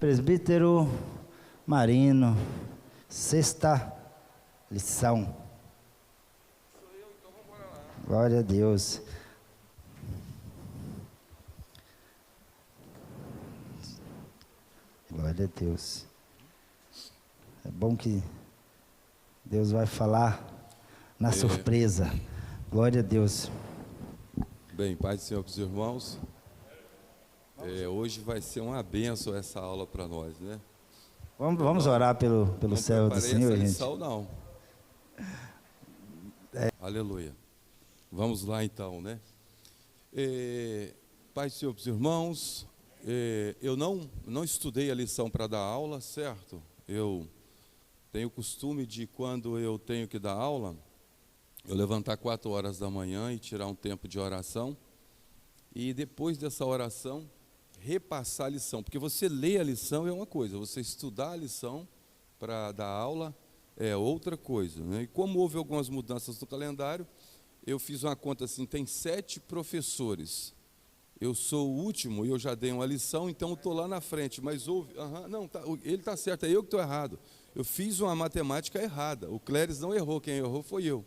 Presbítero Marino, sexta lição. Sou eu, então vamos embora lá. Glória a Deus. Glória a Deus. É bom que Deus vai falar na surpresa. Glória a Deus. Bem, Pai do Senhor, para os irmãos, hoje vai ser uma bênção essa aula para nós, né? Vamos orar pelo céu do Senhor, gente. Lição, não. Aleluia. Vamos lá então, né? Pai do Senhor, para os irmãos, eu não estudei a lição para dar aula, certo? Eu tenho o costume de, quando eu tenho que dar aula, eu levantar 4 horas da manhã e tirar um tempo de oração, e depois dessa oração, repassar a lição, porque você lê a lição é uma coisa, você estudar a lição para dar aula é outra coisa, né? E como houve algumas mudanças no calendário, eu fiz uma conta assim, tem 7 professores, eu sou o último e eu já dei uma lição, então eu estou lá na frente, mas houve, ele está certo, é eu que estou errado, eu fiz uma matemática errada, o Cléris não errou, quem errou foi eu.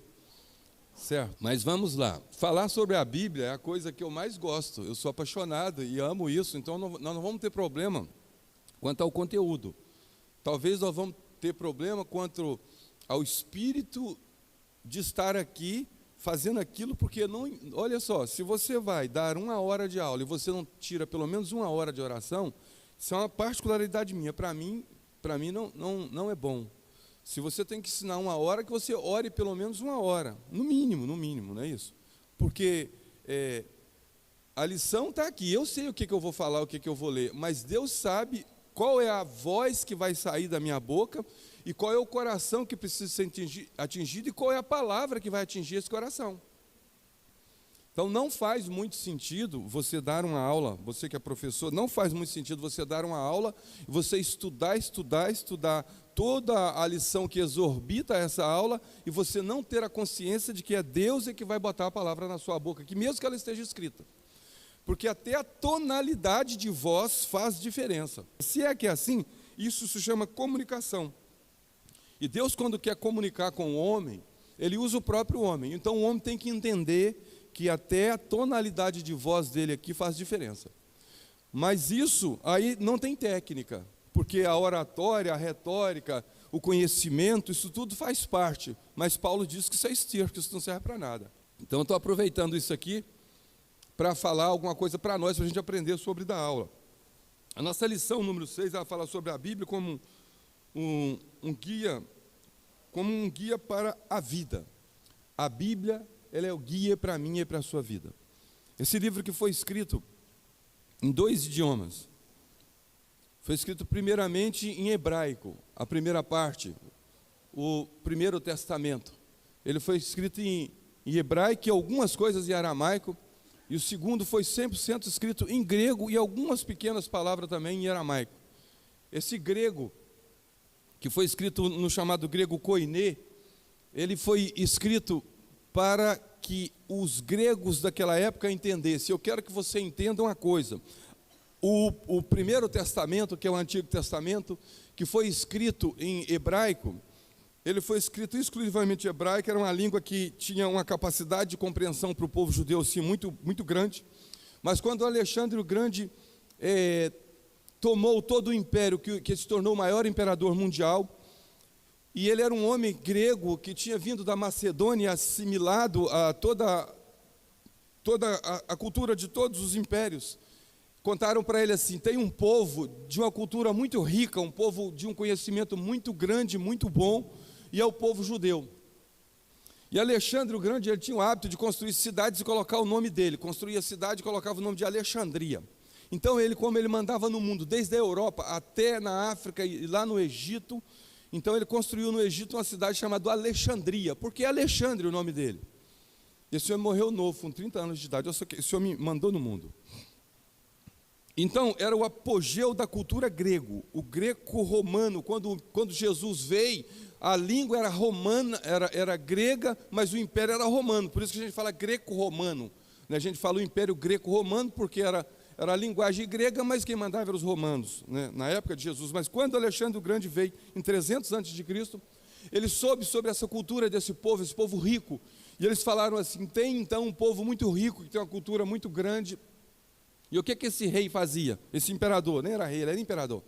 Certo, mas vamos lá. Falar sobre a Bíblia é a coisa que eu mais gosto. Eu sou apaixonado e amo isso, então nós não vamos ter problema quanto ao conteúdo. Talvez nós vamos ter problema quanto ao espírito de estar aqui fazendo aquilo, porque não. Olha só, se você vai dar 1 hora de aula e você não tira pelo menos 1 hora de oração, isso é uma particularidade minha. Para mim não é bom. Se você tem que ensinar 1 hora, que você ore pelo menos 1 hora, no mínimo, não é isso? Porque a lição está aqui, eu sei o que eu vou falar, o que eu vou ler, mas Deus sabe qual é a voz que vai sair da minha boca e qual é o coração que precisa ser atingido e qual é a palavra que vai atingir esse coração. Então não faz muito sentido você dar uma aula, você que é professor, não faz muito sentido você dar uma aula, você estudar toda a lição que exorbita essa aula e você não ter a consciência de que é Deus que vai botar a palavra na sua boca, que mesmo que ela esteja escrita. Porque até a tonalidade de voz faz diferença. Se é que é assim, isso se chama comunicação. E Deus, quando quer comunicar com o homem, Ele usa o próprio homem. Então o homem tem que entender que até a tonalidade de voz dele aqui faz diferença. Mas isso aí não tem técnica, porque a oratória, a retórica, o conhecimento, isso tudo faz parte. Mas Paulo diz que isso é esterco, que isso não serve para nada. Então eu estou aproveitando isso aqui para falar alguma coisa para nós, para a gente aprender sobre da aula. A nossa lição número 6, ela fala sobre a Bíblia como um guia para a vida. A Bíblia, ela é o guia para mim e para a sua vida. Esse livro que foi escrito em 2 idiomas, foi escrito primeiramente em hebraico, a primeira parte, o Primeiro Testamento. Ele foi escrito em hebraico e algumas coisas em aramaico, e o segundo foi 100% escrito em grego e algumas pequenas palavras também em aramaico. Esse grego, que foi escrito no chamado grego koiné, ele foi escrito para que os gregos daquela época entendessem. Eu quero que você entenda uma coisa. O Primeiro Testamento, que é o Antigo Testamento, que foi escrito em hebraico, ele foi escrito exclusivamente em hebraico, era uma língua que tinha uma capacidade de compreensão para o povo judeu assim, muito, muito grande. Mas quando Alexandre o Grande tomou todo o império, que se tornou o maior imperador mundial, e ele era um homem grego que tinha vindo da Macedônia, assimilado a toda a cultura de todos os impérios. Contaram para ele assim, tem um povo de uma cultura muito rica, um povo de um conhecimento muito grande, muito bom, e é o povo judeu. E Alexandre o Grande, ele tinha o hábito de construir cidades e colocar o nome dele. Construía a cidade e colocava o nome de Alexandria. Então como ele mandava no mundo, desde a Europa até na África e lá no Egito, então ele construiu no Egito uma cidade chamada Alexandria, porque é Alexandre o nome dele. Esse homem morreu novo, com 30 anos de idade, esse homem me mandou no mundo. Então, era o apogeu da cultura grego, o greco-romano. Quando Jesus veio, a língua era romana, era grega, mas o império era romano. Por isso que a gente fala greco-romano. A gente fala o império greco-romano porque era a linguagem grega, mas quem mandava eram os romanos, né, na época de Jesus. Mas quando Alexandre o Grande veio, em 300 a.C., ele soube sobre essa cultura desse povo, esse povo rico. E eles falaram assim: tem então um povo muito rico, que tem uma cultura muito grande. E o que esse rei fazia? Esse imperador, nem era rei, ele era imperador.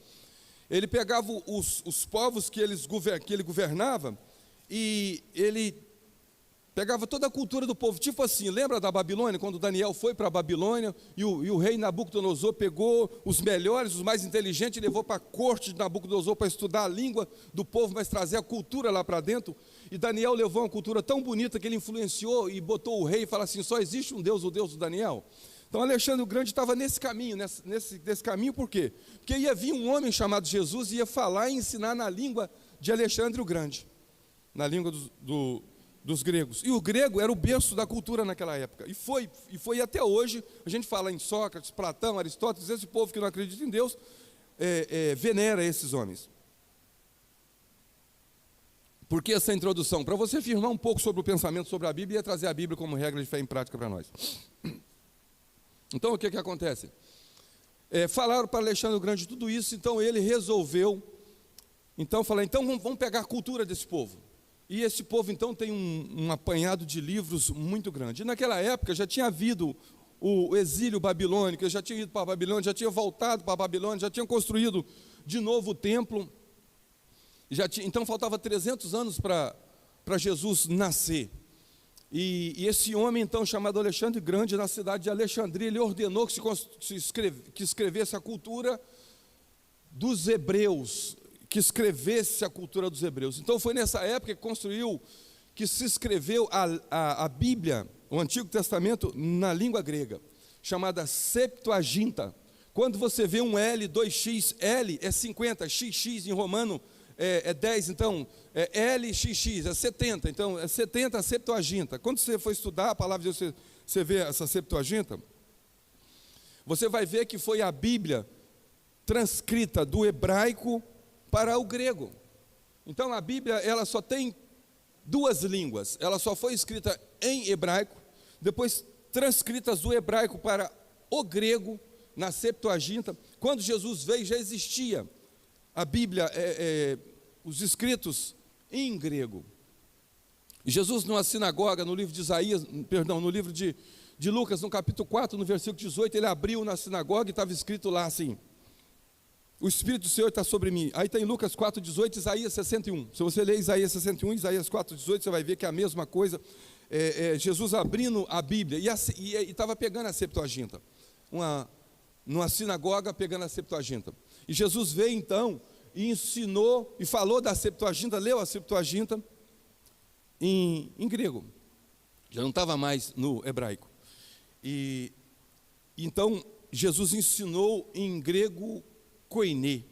Ele pegava os povos que ele governava e ele pegava toda a cultura do povo. Tipo assim, lembra da Babilônia, quando Daniel foi para a Babilônia e o rei Nabucodonosor pegou os melhores, os mais inteligentes e levou para a corte de Nabucodonosor para estudar a língua do povo, mas trazer a cultura lá para dentro. E Daniel levou uma cultura tão bonita que ele influenciou e botou o rei e falou assim: só existe um Deus, o Deus do Daniel. Então Alexandre o Grande estava nesse caminho, nesse caminho por quê? Porque ia vir um homem chamado Jesus e ia falar e ensinar na língua de Alexandre o Grande, na língua dos gregos. E o grego era o berço da cultura naquela época. E foi até hoje. A gente fala em Sócrates, Platão, Aristóteles. Esse povo que não acredita em Deus venera esses homens. Por que essa introdução? Para você afirmar um pouco sobre o pensamento sobre a Bíblia e trazer a Bíblia como regra de fé em prática para nós. Então o que acontece? Falaram para Alexandre o Grande tudo isso, então ele resolveu falar: então vamos pegar a cultura desse povo. E esse povo então tem um apanhado de livros muito grande. E naquela época já tinha havido o exílio babilônico, eles já tinham ido para a Babilônia, já tinham voltado para a Babilônia, já tinham construído de novo o templo. Então faltava 300 anos para Jesus nascer. E esse homem então chamado Alexandre Grande, na cidade de Alexandria, ele ordenou que escrevesse a cultura dos hebreus, que escrevesse a cultura dos hebreus. Então foi nessa época que se escreveu a Bíblia, o Antigo Testamento, na língua grega, chamada Septuaginta. Quando você vê um L, 2x, L é 50, XX em romano é 10, então LXX é 70, então é 70 a Septuaginta. Quando você for estudar a palavra de Deus, você vê essa Septuaginta, você vai ver que foi a Bíblia transcrita do hebraico para o grego. Então a Bíblia, ela só tem duas línguas. Ela só foi escrita em hebraico, depois transcritas do hebraico para o grego na Septuaginta. Quando Jesus veio, já existia a Bíblia, os escritos em grego. E Jesus, numa sinagoga, no livro de Isaías, no livro de Lucas, no capítulo 4, no versículo 18, ele abriu na sinagoga e estava escrito lá assim: o Espírito do Senhor está sobre mim. Aí tem Lucas 4, 18, Isaías 61. Se você ler Isaías 61, Isaías 4, 18, você vai ver que é a mesma coisa. Jesus abrindo a Bíblia e estava pegando a Septuaginta. Numa sinagoga pegando a Septuaginta. E Jesus veio então e ensinou e falou da Septuaginta, leu a Septuaginta em grego. Já não estava mais no hebraico. E então Jesus ensinou em grego koiné.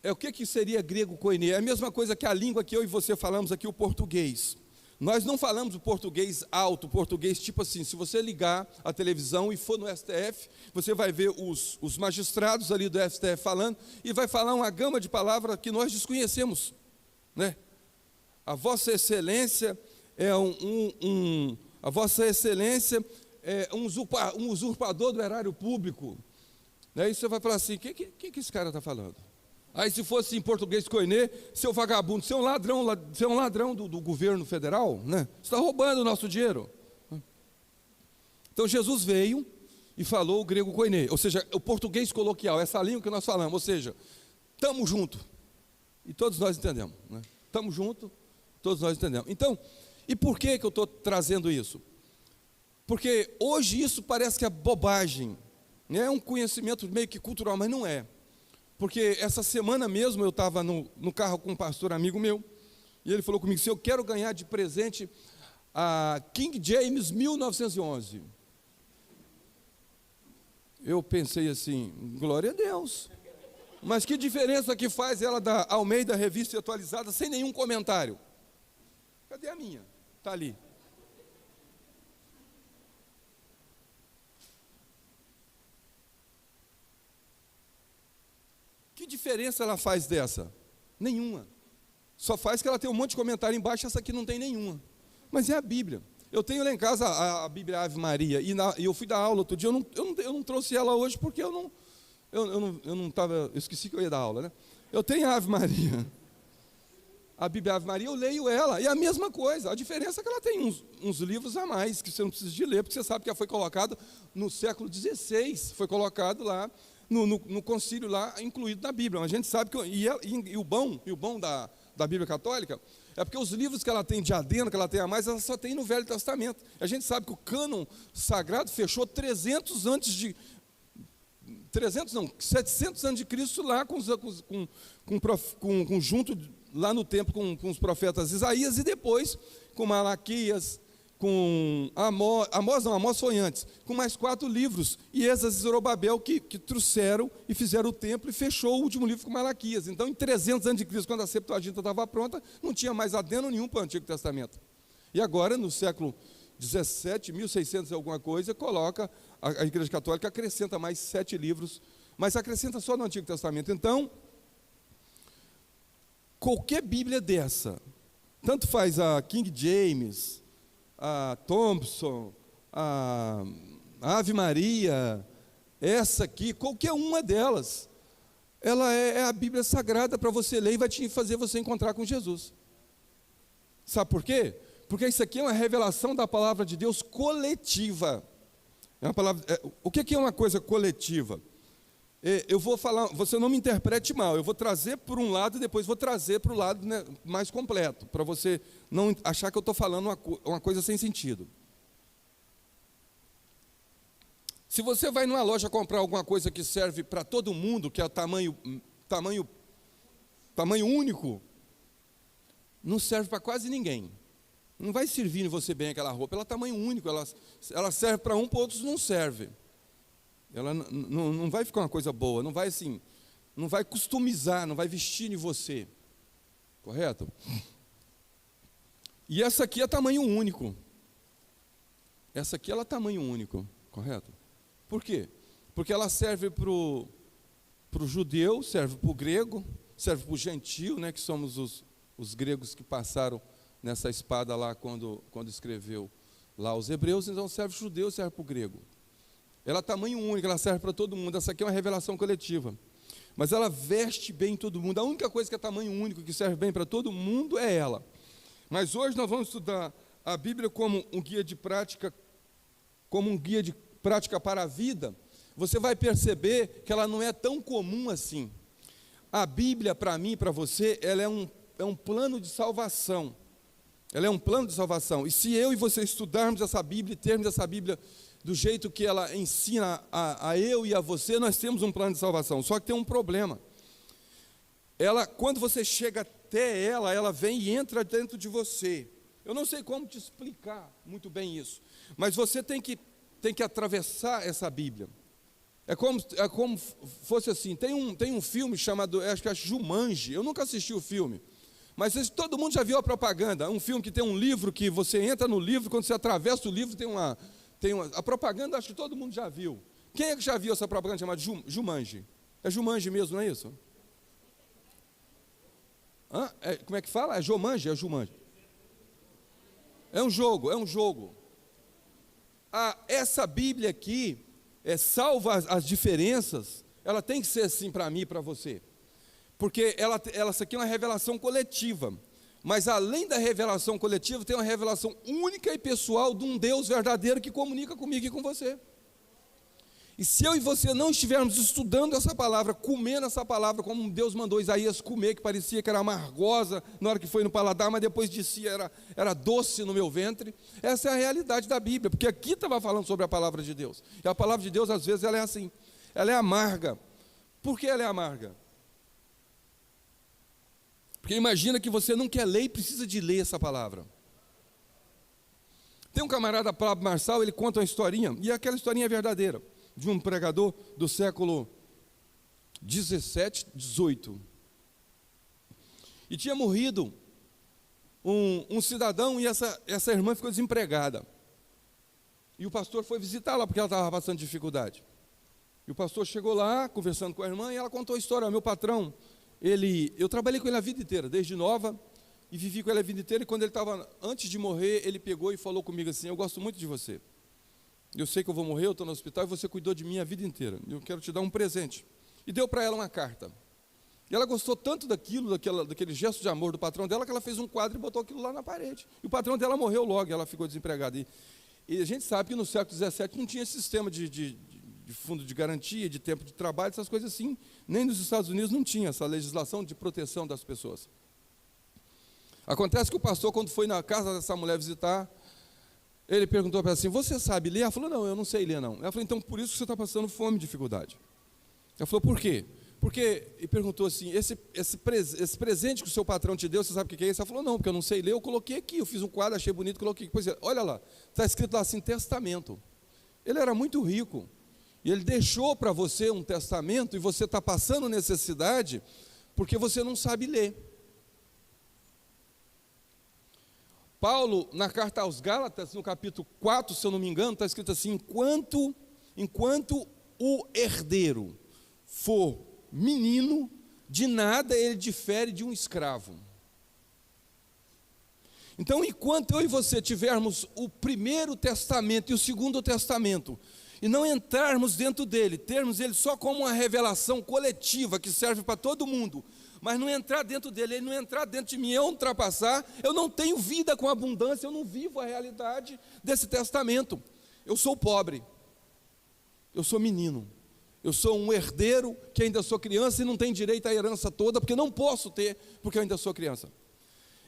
O que seria grego koiné? É a mesma coisa que a língua que eu e você falamos aqui, o português. Nós não falamos o português alto, o português tipo assim. Se você ligar a televisão e for no STF, você vai ver os magistrados ali do STF falando, e vai falar uma gama de palavras que nós desconhecemos, né? A Vossa Excelência é a Vossa Excelência é um usurpador do erário público. Aí você vai falar assim: o que esse cara está falando? Aí se fosse em português koiné, seu vagabundo, você é um ladrão do governo federal, né? Você está roubando o nosso dinheiro. Então Jesus veio e falou o grego koiné, ou seja, o português coloquial, essa língua que nós falamos, ou seja, estamos juntos. E todos nós entendemos, né? Estamos juntos, todos nós entendemos. Então, e por que eu estou trazendo isso? Porque hoje isso parece que é bobagem, né? É um conhecimento meio que cultural, mas não é. Porque essa semana mesmo eu estava no carro com um pastor amigo meu, e ele falou comigo: se eu quero ganhar de presente a King James 1911. Eu pensei assim: glória a Deus. Mas que diferença que faz ela da Almeida Revista Atualizada sem nenhum comentário? Cadê a minha? Está ali. Que diferença ela faz dessa? Nenhuma. Só faz que ela tem um monte de comentário embaixo, essa aqui não tem nenhuma. Mas é a Bíblia. Eu tenho lá em casa a Bíblia Ave Maria, e eu fui dar aula outro dia, eu não trouxe ela hoje porque eu não estava, eu esqueci que eu ia dar aula, né? Eu tenho a Ave Maria, a Bíblia Ave Maria, eu leio ela, e a mesma coisa, a diferença é que ela tem uns livros a mais, que você não precisa de ler, porque você sabe que ela foi colocada no século XVI, foi colocado lá, no concílio lá, incluído na Bíblia. A gente sabe que, e o bom da Bíblia Católica, é porque os livros que ela tem de adendo, que ela tem a mais, ela só tem no Velho Testamento. A gente sabe que o cânon sagrado fechou 700 anos de Cristo lá junto lá no templo com os profetas Isaías, e depois com Malaquias, com Amós foi antes, com mais 4 livros, e Esdras e Zorobabel que trouxeram e fizeram o templo e fechou o último livro com Malaquias. Então, em 300 anos de Cristo, quando a Septuaginta estava pronta, não tinha mais adendo nenhum para o Antigo Testamento. E agora, no século 17, 1600 e alguma coisa, coloca, a Igreja Católica acrescenta mais 7 livros, mas acrescenta só no Antigo Testamento. Então, qualquer Bíblia dessa, tanto faz a King James, a Thompson, a Ave Maria, essa aqui, qualquer uma delas, ela é a Bíblia Sagrada para você ler e vai te fazer você encontrar com Jesus. Sabe por quê? Porque isso aqui é uma revelação da palavra de Deus coletiva. O que é uma coisa coletiva? Eu vou falar, você não me interprete mal, eu vou trazer por um lado e depois vou trazer para o lado, né, mais completo, para você não achar que eu estou falando uma coisa sem sentido. Se você vai numa loja comprar alguma coisa que serve para todo mundo, que é tamanho único, não serve para quase ninguém. Não vai servir em você bem aquela roupa, ela é tamanho único, ela serve para um, para outros não serve. Ela não vai ficar uma coisa boa, não vai assim, não vai customizar, não vai vestir em você, correto? E essa aqui é tamanho único. Essa aqui ela é tamanho único, correto? Por quê? Porque ela serve para o judeu, serve para o grego, serve para o gentil, né, que somos os gregos que passaram nessa espada lá quando escreveu lá os hebreus, então serve para o judeu, serve para o grego. Ela é tamanho único, ela serve para todo mundo. Essa aqui é uma revelação coletiva. Mas ela veste bem todo mundo. A única coisa que é tamanho único, que serve bem para todo mundo, é ela. Mas hoje nós vamos estudar a Bíblia como um guia de prática, para a vida. Você vai perceber que ela não é tão comum assim. A Bíblia, para mim e para você, ela é um plano de salvação. Ela é um plano de salvação. E se eu e você estudarmos essa Bíblia e termos essa Bíblia do jeito que ela ensina a eu e a você, nós temos um plano de salvação. Só que tem um problema. Quando você chega até ela vem e entra dentro de você. Eu não sei como te explicar muito bem isso, mas você tem que atravessar essa Bíblia. É como fosse assim. Tem um filme chamado, acho que é Jumanji. Eu nunca assisti o filme, mas todo mundo já viu a propaganda. Um filme que tem um livro, que você entra no livro, quando você atravessa o livro, a propaganda, acho que todo mundo já viu. Quem é que já viu essa propaganda chamada Jumanji? É Jumanji mesmo, não é isso? Como é que fala? É Jumanji? É Jumanji. É um jogo. Essa Bíblia aqui, salva as diferenças, ela tem que ser assim para mim e para você. Porque essa aqui é uma revelação coletiva. Mas além da revelação coletiva, tem uma revelação única e pessoal de um Deus verdadeiro que comunica comigo e com você. E se eu e você não estivermos estudando essa palavra, comendo essa palavra, como Deus mandou Isaías comer, que parecia que era amargosa na hora que foi no paladar, mas depois de si era doce no meu ventre, essa é a realidade da Bíblia, porque aqui estava falando sobre a palavra de Deus. E a palavra de Deus, às vezes, ela é assim, ela é amarga. Por que ela é amarga? Porque imagina que você não quer ler e precisa de ler essa palavra. Tem um camarada, Pablo Marçal, ele conta uma historinha, e aquela historinha é verdadeira, de um pregador do século 17, 18. E tinha morrido um cidadão, e essa irmã ficou desempregada. E o pastor foi visitá-la, porque ela estava passando dificuldade. E o pastor chegou lá, conversando com a irmã, e ela contou a história. Meu patrão, eu trabalhei com ele a vida inteira, desde nova, e vivi com ele a vida inteira, e quando ele estava, antes de morrer, ele pegou e falou comigo assim: eu gosto muito de você. Eu sei que eu vou morrer, eu estou no hospital, e você cuidou de mim a vida inteira. Eu quero te dar um presente. E deu para ela uma carta. E ela gostou tanto daquele gesto de amor do patrão dela, que ela fez um quadro e botou aquilo lá na parede. E o patrão dela morreu logo, e ela ficou desempregada. E a gente sabe que no século XVII não tinha esse sistema de fundo de garantia, de tempo de trabalho, essas coisas assim. Nem nos Estados Unidos não tinha essa legislação de proteção das pessoas. Acontece que o pastor, quando foi na casa dessa mulher visitar, ele perguntou para ela assim: você sabe ler? Ela falou: não, eu não sei ler não. Ela falou: então por isso que você está passando fome e dificuldade. Ela falou: por quê? Porque, e perguntou assim: esse presente que o seu patrão te deu, você sabe o que é isso? Ela falou: não, porque eu não sei ler, eu coloquei aqui, eu fiz um quadro, achei bonito, coloquei aqui. Pois é, olha lá, está escrito lá assim: testamento. Ele era muito rico, e ele deixou para você um testamento, e você está passando necessidade, porque você não sabe ler. Paulo, na carta aos Gálatas, no capítulo 4, se eu não me engano, está escrito assim: enquanto o herdeiro for menino, de nada ele difere de um escravo. Então, enquanto eu e você tivermos o primeiro testamento e o segundo testamento, e não entrarmos dentro dele, termos ele só como uma revelação coletiva que serve para todo mundo, mas não entrar dentro dele, ele não entrar dentro de mim, eu ultrapassar, eu não tenho vida com abundância, eu não vivo a realidade desse testamento. Eu sou pobre, eu sou menino, eu sou um herdeiro que ainda sou criança e não tenho direito à herança toda, porque não posso ter, porque eu ainda sou criança.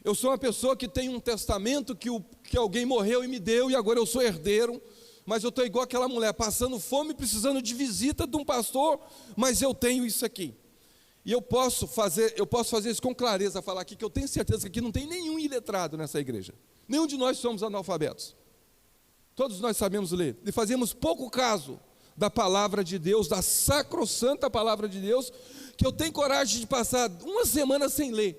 Eu sou uma pessoa que tem um testamento que alguém morreu e me deu, e agora eu sou herdeiro, mas eu estou igual aquela mulher, passando fome, precisando de visita de um pastor, mas eu tenho isso aqui. E eu posso fazer isso com clareza, falar aqui que eu tenho certeza que aqui não tem nenhum iletrado nessa igreja. Nenhum de nós somos analfabetos. Todos nós sabemos ler. E fazemos pouco caso da palavra de Deus, da sacrossanta palavra de Deus, que eu tenho coragem de passar uma semana sem ler.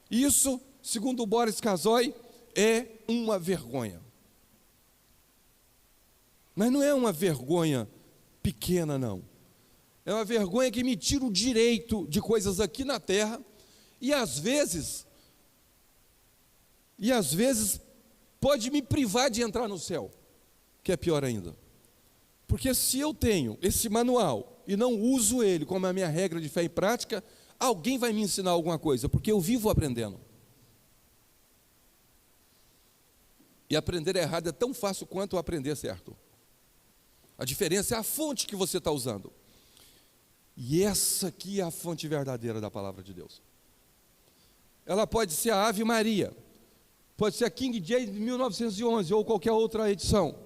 Isso, segundo o Boris Kazoy, é uma vergonha. Mas não é uma vergonha pequena, não. É uma vergonha que me tira o direito de coisas aqui na terra, e às vezes pode me privar de entrar no céu, que é pior ainda. Porque se eu tenho esse manual e não uso ele como a minha regra de fé e prática, alguém vai me ensinar alguma coisa, porque eu vivo aprendendo. E aprender errado é tão fácil quanto aprender certo. A diferença é a fonte que você está usando. E essa aqui é a fonte verdadeira da palavra de Deus. Ela pode ser a Ave Maria, pode ser a King James de 1911 ou qualquer outra edição,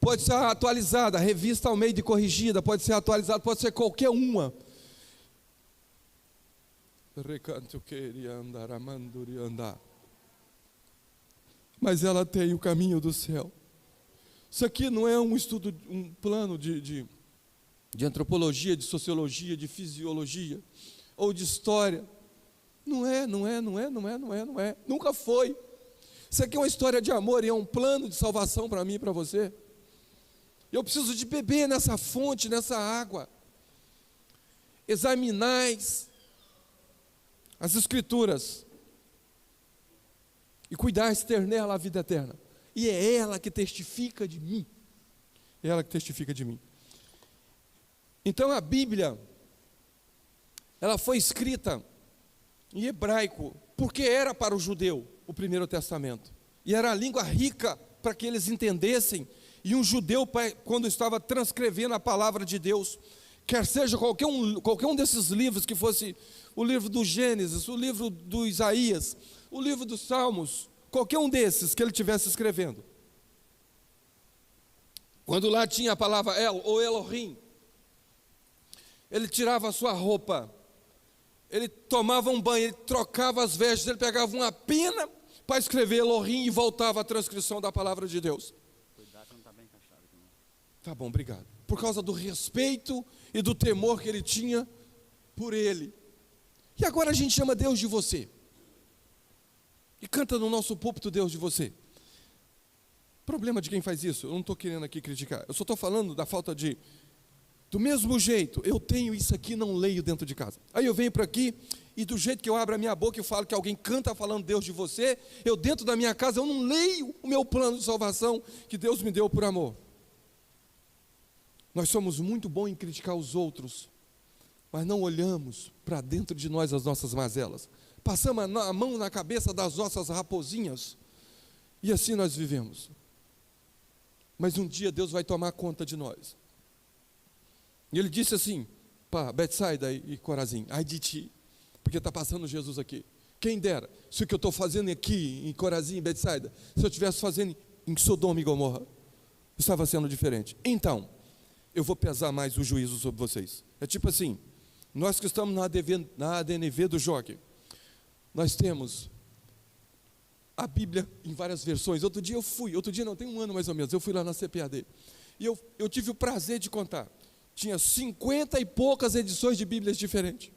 pode ser atualizada, a revista Almeida e corrigida, pode ser atualizada, pode ser qualquer uma. Mas ela tem o caminho do céu. Isso aqui não é um estudo, um plano de antropologia, de sociologia, de fisiologia, ou de história. Não é. Nunca foi. Isso aqui é uma história de amor e é um plano de salvação para mim e para você. Eu preciso de beber nessa fonte, nessa água. Examinais as Escrituras e cuidais ter nela a vida eterna. E é ela que testifica de mim. É ela que testifica de mim. Então a Bíblia, ela foi escrita em hebraico, porque era para o judeu o Primeiro Testamento. E era a língua rica para que eles entendessem. E um judeu, quando estava transcrevendo a palavra de Deus, quer seja qualquer um desses livros, que fosse o livro do Gênesis, o livro do Isaías, o livro dos Salmos, qualquer um desses que ele estivesse escrevendo, quando lá tinha a palavra El ou Elohim, ele tirava a sua roupa, ele tomava um banho, ele trocava as vestes, ele pegava uma pena para escrever Elohim e voltava à transcrição da palavra de Deus. Cuidado, não está bem encaixado aqui, não. Tá bom, obrigado. Por causa do respeito e do temor que ele tinha por ele. E agora a gente chama Deus de você. E canta no nosso púlpito Deus de você. Problema de quem faz isso, eu não estou querendo aqui criticar. Eu só estou falando da falta de Do mesmo jeito, eu tenho isso aqui, não leio dentro de casa. Aí eu venho para aqui, e do jeito que eu abro a minha boca e falo que alguém canta falando Deus de você, eu dentro da minha casa, eu não leio o meu plano de salvação que Deus me deu por amor. Nós somos muito bons em criticar os outros, mas não olhamos para dentro de nós as nossas mazelas. Passamos a mão na cabeça das nossas raposinhas, e assim nós vivemos. Mas um dia Deus vai tomar conta de nós. E ele disse assim, para Betsaida e Corazim, ai de ti, porque está passando Jesus aqui. Quem dera, se o que eu estou fazendo aqui em Corazim e Betsaida, se eu estivesse fazendo em Sodoma e Gomorra, estava sendo diferente. Então, eu vou pesar mais o juízo sobre vocês. É tipo assim, nós que estamos na ADNV do Jockey, nós temos a Bíblia em várias versões. Outro dia tem um ano mais ou menos, eu fui lá na CPAD, e eu tive o prazer de contar. Tinha 50 e poucas edições de Bíblias diferentes.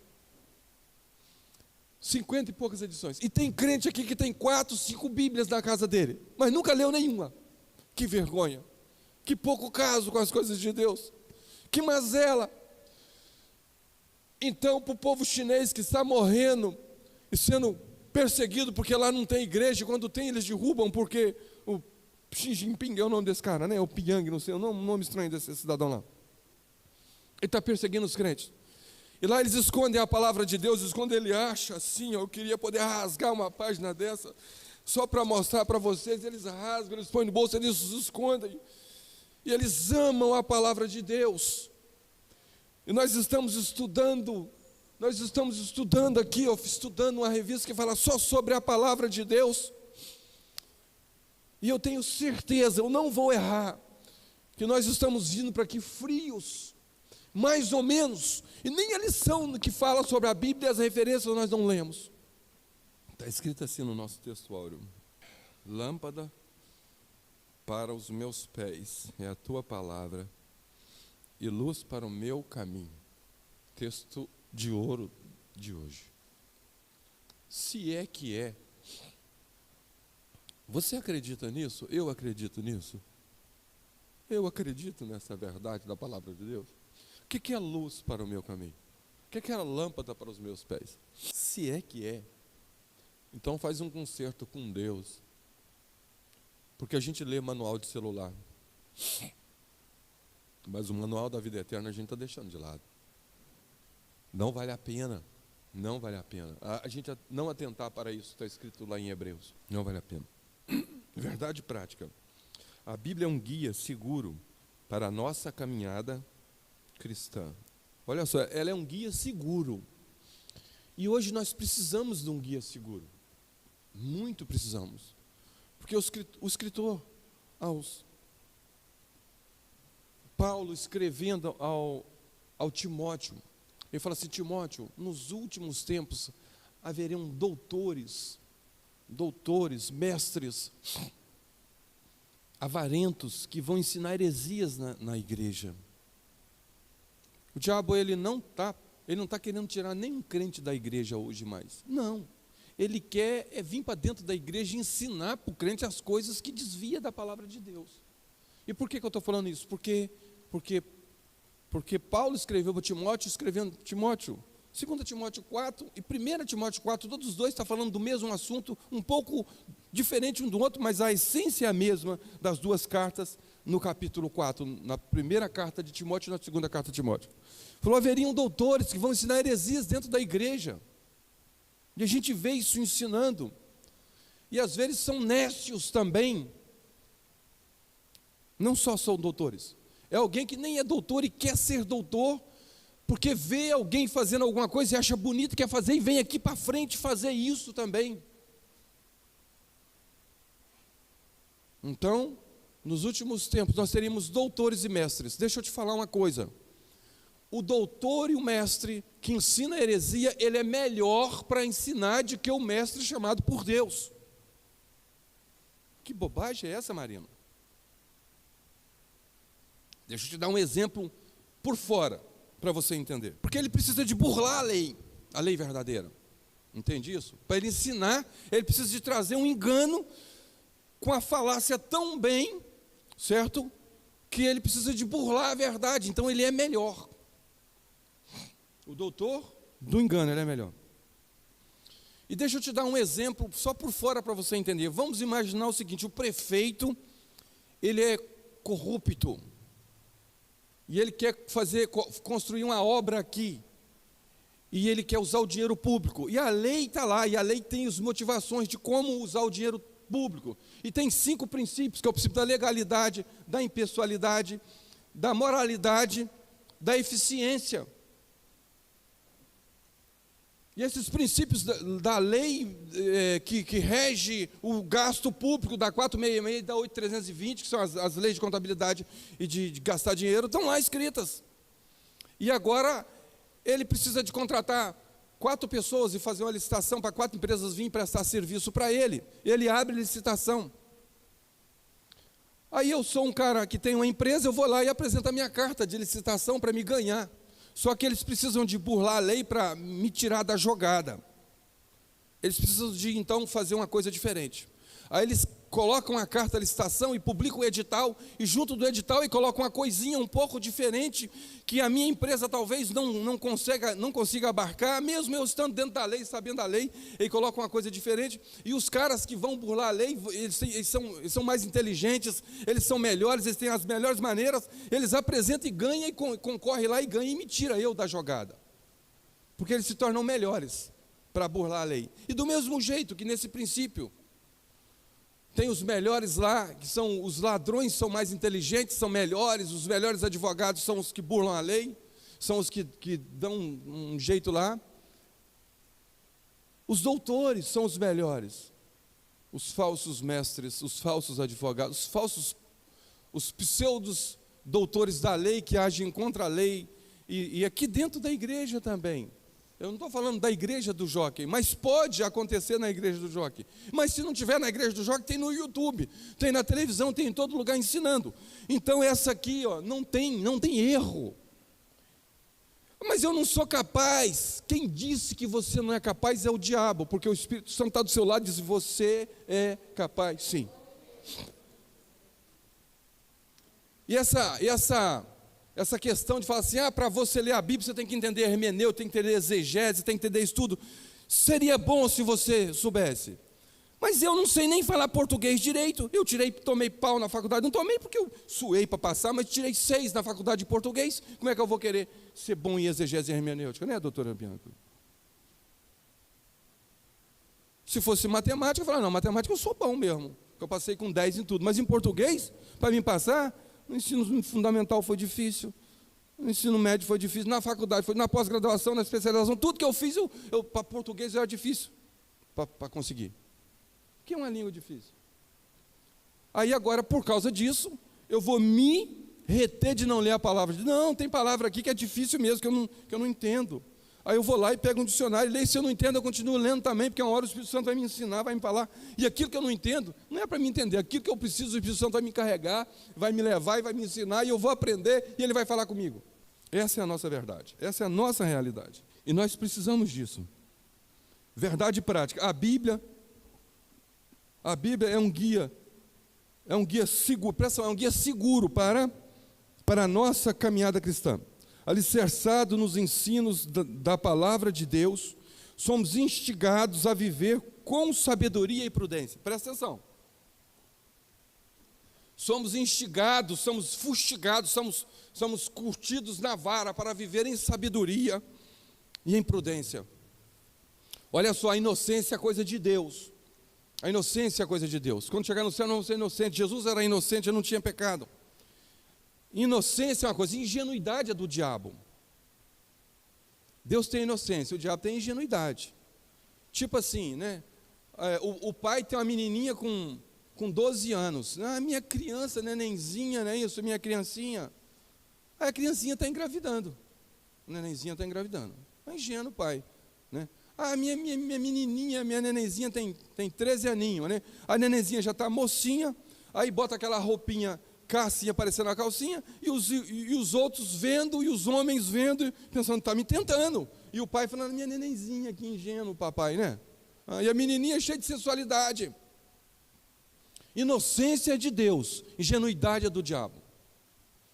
50 e poucas edições. E tem crente aqui que tem 4, 5 Bíblias na casa dele, mas nunca leu nenhuma. Que vergonha. Que pouco caso com as coisas de Deus. Que mazela. Então, para o povo chinês que está morrendo e sendo perseguido porque lá não tem igreja, quando tem eles derrubam, porque o Xi Jinping é o nome desse cara, né? O Pyong, não sei, um nome estranho desse cidadão lá. Ele está perseguindo os crentes. E lá eles escondem a palavra de Deus, quando ele acha assim, eu queria poder rasgar uma página dessa, só para mostrar para vocês, eles rasgam, eles põem no bolso, eles escondem. E eles amam a palavra de Deus. E nós estamos estudando aqui, estudando uma revista que fala só sobre a palavra de Deus. E eu tenho certeza, eu não vou errar, que nós estamos vindo para aqui frios, mais ou menos, e nem a lição que fala sobre a Bíblia e as referências nós não lemos. Está escrito assim no nosso textuário: lâmpada para os meus pés é a tua palavra, e luz para o meu caminho. Texto de ouro de hoje. Se é que é. Você acredita nisso? Eu acredito nisso. Eu acredito nessa verdade da palavra de Deus. O que é luz para o meu caminho? O que é a lâmpada para os meus pés? Se é que é. Então faz um concerto com Deus. Porque a gente lê manual de celular. Mas o manual da vida eterna a gente está deixando de lado. Não vale a pena. Não vale a pena. A gente não atentar para isso, está escrito lá em Hebreus. Não vale a pena. Verdade prática. A Bíblia é um guia seguro para a nossa caminhada cristã. Olha só, ela é um guia seguro. E hoje nós precisamos de um guia seguro. Muito precisamos. Porque o escritor, Paulo escrevendo ao Timóteo, ele fala assim: Timóteo, nos últimos tempos haveriam doutores, mestres, avarentos, que vão ensinar heresias na igreja. O diabo, ele não está querendo tirar nenhum crente da igreja hoje mais. Não. Ele quer vir para dentro da igreja e ensinar para o crente as coisas que desvia da palavra de Deus. E por que eu estou falando isso? Porque Paulo escreveu para Timóteo, escrevendo Timóteo, 2 Timóteo 4 e 1 Timóteo 4, todos os dois estão falando do mesmo assunto, um pouco diferente um do outro, mas a essência é a mesma das duas cartas no capítulo 4, na primeira carta de Timóteo e na segunda carta de Timóteo. Falou, haveriam doutores que vão ensinar heresias dentro da igreja. E a gente vê isso ensinando. E às vezes são nécios também. Não só são doutores. É alguém que nem é doutor e quer ser doutor, porque vê alguém fazendo alguma coisa e acha bonito, quer fazer, e vem aqui para frente fazer isso também. Então, nos últimos tempos, nós teríamos doutores e mestres. Deixa eu te falar uma coisa. O doutor e o mestre que ensina a heresia, ele é melhor para ensinar do que o mestre chamado por Deus. Que bobagem é essa, Marina? Deixa eu te dar um exemplo por fora, para você entender. Porque ele precisa de burlar a lei verdadeira. Entende isso? Para ele ensinar, ele precisa de trazer um engano com a falácia tão bem, certo? que ele precisa de burlar a verdade, então ele é melhor. O doutor do engano, ele é melhor. E deixa eu te dar um exemplo, só por fora para você entender. Vamos imaginar o seguinte: o prefeito, ele é corrupto, e ele quer construir uma obra aqui, e ele quer usar o dinheiro público, e a lei está lá, e a lei tem as motivações de como usar o dinheiro público, e tem 5 princípios, que é o princípio da legalidade, da impessoalidade, da moralidade, da eficiência. E esses princípios da lei que rege o gasto público, da 466 e da 8320, que são as leis de contabilidade e de gastar dinheiro, estão lá escritas. E agora ele precisa de contratar 4 pessoas e fazer uma licitação para 4 empresas virem prestar serviço para ele. Ele abre licitação. Aí eu sou um cara que tem uma empresa, eu vou lá e apresento a minha carta de licitação para me ganhar. Só que eles precisam de burlar a lei para me tirar da jogada. Eles precisam de, então, fazer uma coisa diferente. Aí eles colocam a carta de licitação e publicam o edital, e junto do edital colocam uma coisinha um pouco diferente, que a minha empresa talvez não consiga abarcar, mesmo eu estando dentro da lei, sabendo a lei, eles colocam uma coisa diferente, e os caras que vão burlar a lei, eles são mais inteligentes, eles são melhores, eles têm as melhores maneiras, eles apresentam e ganham, e concorrem lá e ganham, e me tira eu da jogada, porque eles se tornam melhores para burlar a lei. E do mesmo jeito que nesse princípio, tem os melhores lá, que são os ladrões, são mais inteligentes, são melhores, os melhores advogados são os que burlam a lei, são os que dão um jeito lá. Os doutores são os melhores, os falsos mestres, os falsos advogados, os pseudos doutores da lei que agem contra a lei, e aqui dentro da igreja também. Eu não estou falando da igreja do Jockey, mas pode acontecer na igreja do Jockey. Mas se não tiver na igreja do Jockey, tem no YouTube, tem na televisão, tem em todo lugar ensinando. Então essa aqui, não tem erro. Mas eu não sou capaz. Quem disse que você não é capaz é o diabo, porque o Espírito Santo está do seu lado e diz: você é capaz, sim. E essa questão de falar assim, para você ler a Bíblia, você tem que entender hermenêutica, tem que entender exegese, tem que entender isso tudo. Seria bom se você soubesse. Mas eu não sei nem falar português direito. Eu tomei pau na faculdade. Não tomei porque eu suei para passar, mas tirei 6 na faculdade de português. Como é que eu vou querer ser bom em exegese e hermenêutica, né, doutora Bianca? Se fosse matemática, eu falava, não, matemática eu sou bom mesmo. Eu passei com 10 em tudo. Mas em português, para mim passar, no ensino fundamental foi difícil, no ensino médio foi difícil, na faculdade foi, na pós-graduação, na especialização, tudo que eu fiz, para português era difícil para conseguir. Que é uma língua difícil. Aí agora, por causa disso, eu vou me reter de não ler a palavra. Não, tem palavra aqui que é difícil mesmo, que eu não entendo. Aí eu vou lá e pego um dicionário e leio. Se eu não entendo, eu continuo lendo também, porque uma hora o Espírito Santo vai me ensinar, vai me falar. E aquilo que eu não entendo, não é para me entender. Aquilo que eu preciso, o Espírito Santo vai me carregar, vai me levar e vai me ensinar, e eu vou aprender, e ele vai falar comigo. Essa é a nossa verdade, essa é a nossa realidade. E nós precisamos disso. Verdade prática. A Bíblia é um guia seguro, é um guia seguro para a nossa caminhada cristã. Alicerçado nos ensinos da palavra de Deus, somos instigados a viver com sabedoria e prudência. Presta atenção. Somos instigados, somos fustigados, somos curtidos na vara para viver em sabedoria e em prudência. Olha só, a inocência é coisa de Deus. A inocência é coisa de Deus. Quando chegar no céu, não vou ser inocente. Jesus era inocente, eu não tinha pecado. Inocência é uma coisa, ingenuidade é do diabo. Deus tem inocência, o diabo tem ingenuidade. Tipo assim, né? O pai tem uma menininha com 12 anos. Minha criança, nenenzinha, né? Isso, minha criancinha. Aí a criancinha está engravidando. A nenenzinha está engravidando. É ingênuo o pai, né? Minha menininha, minha nenenzinha tem 13 aninhos, né? A nenenzinha já está mocinha, aí bota aquela roupinha cassinha aparecendo na calcinha, e os outros vendo, e os homens vendo, pensando, está me tentando. E o pai falando, minha nenenzinha, que ingênuo, papai, né? E a menininha cheia de sensualidade. Inocência é de Deus, ingenuidade é do diabo.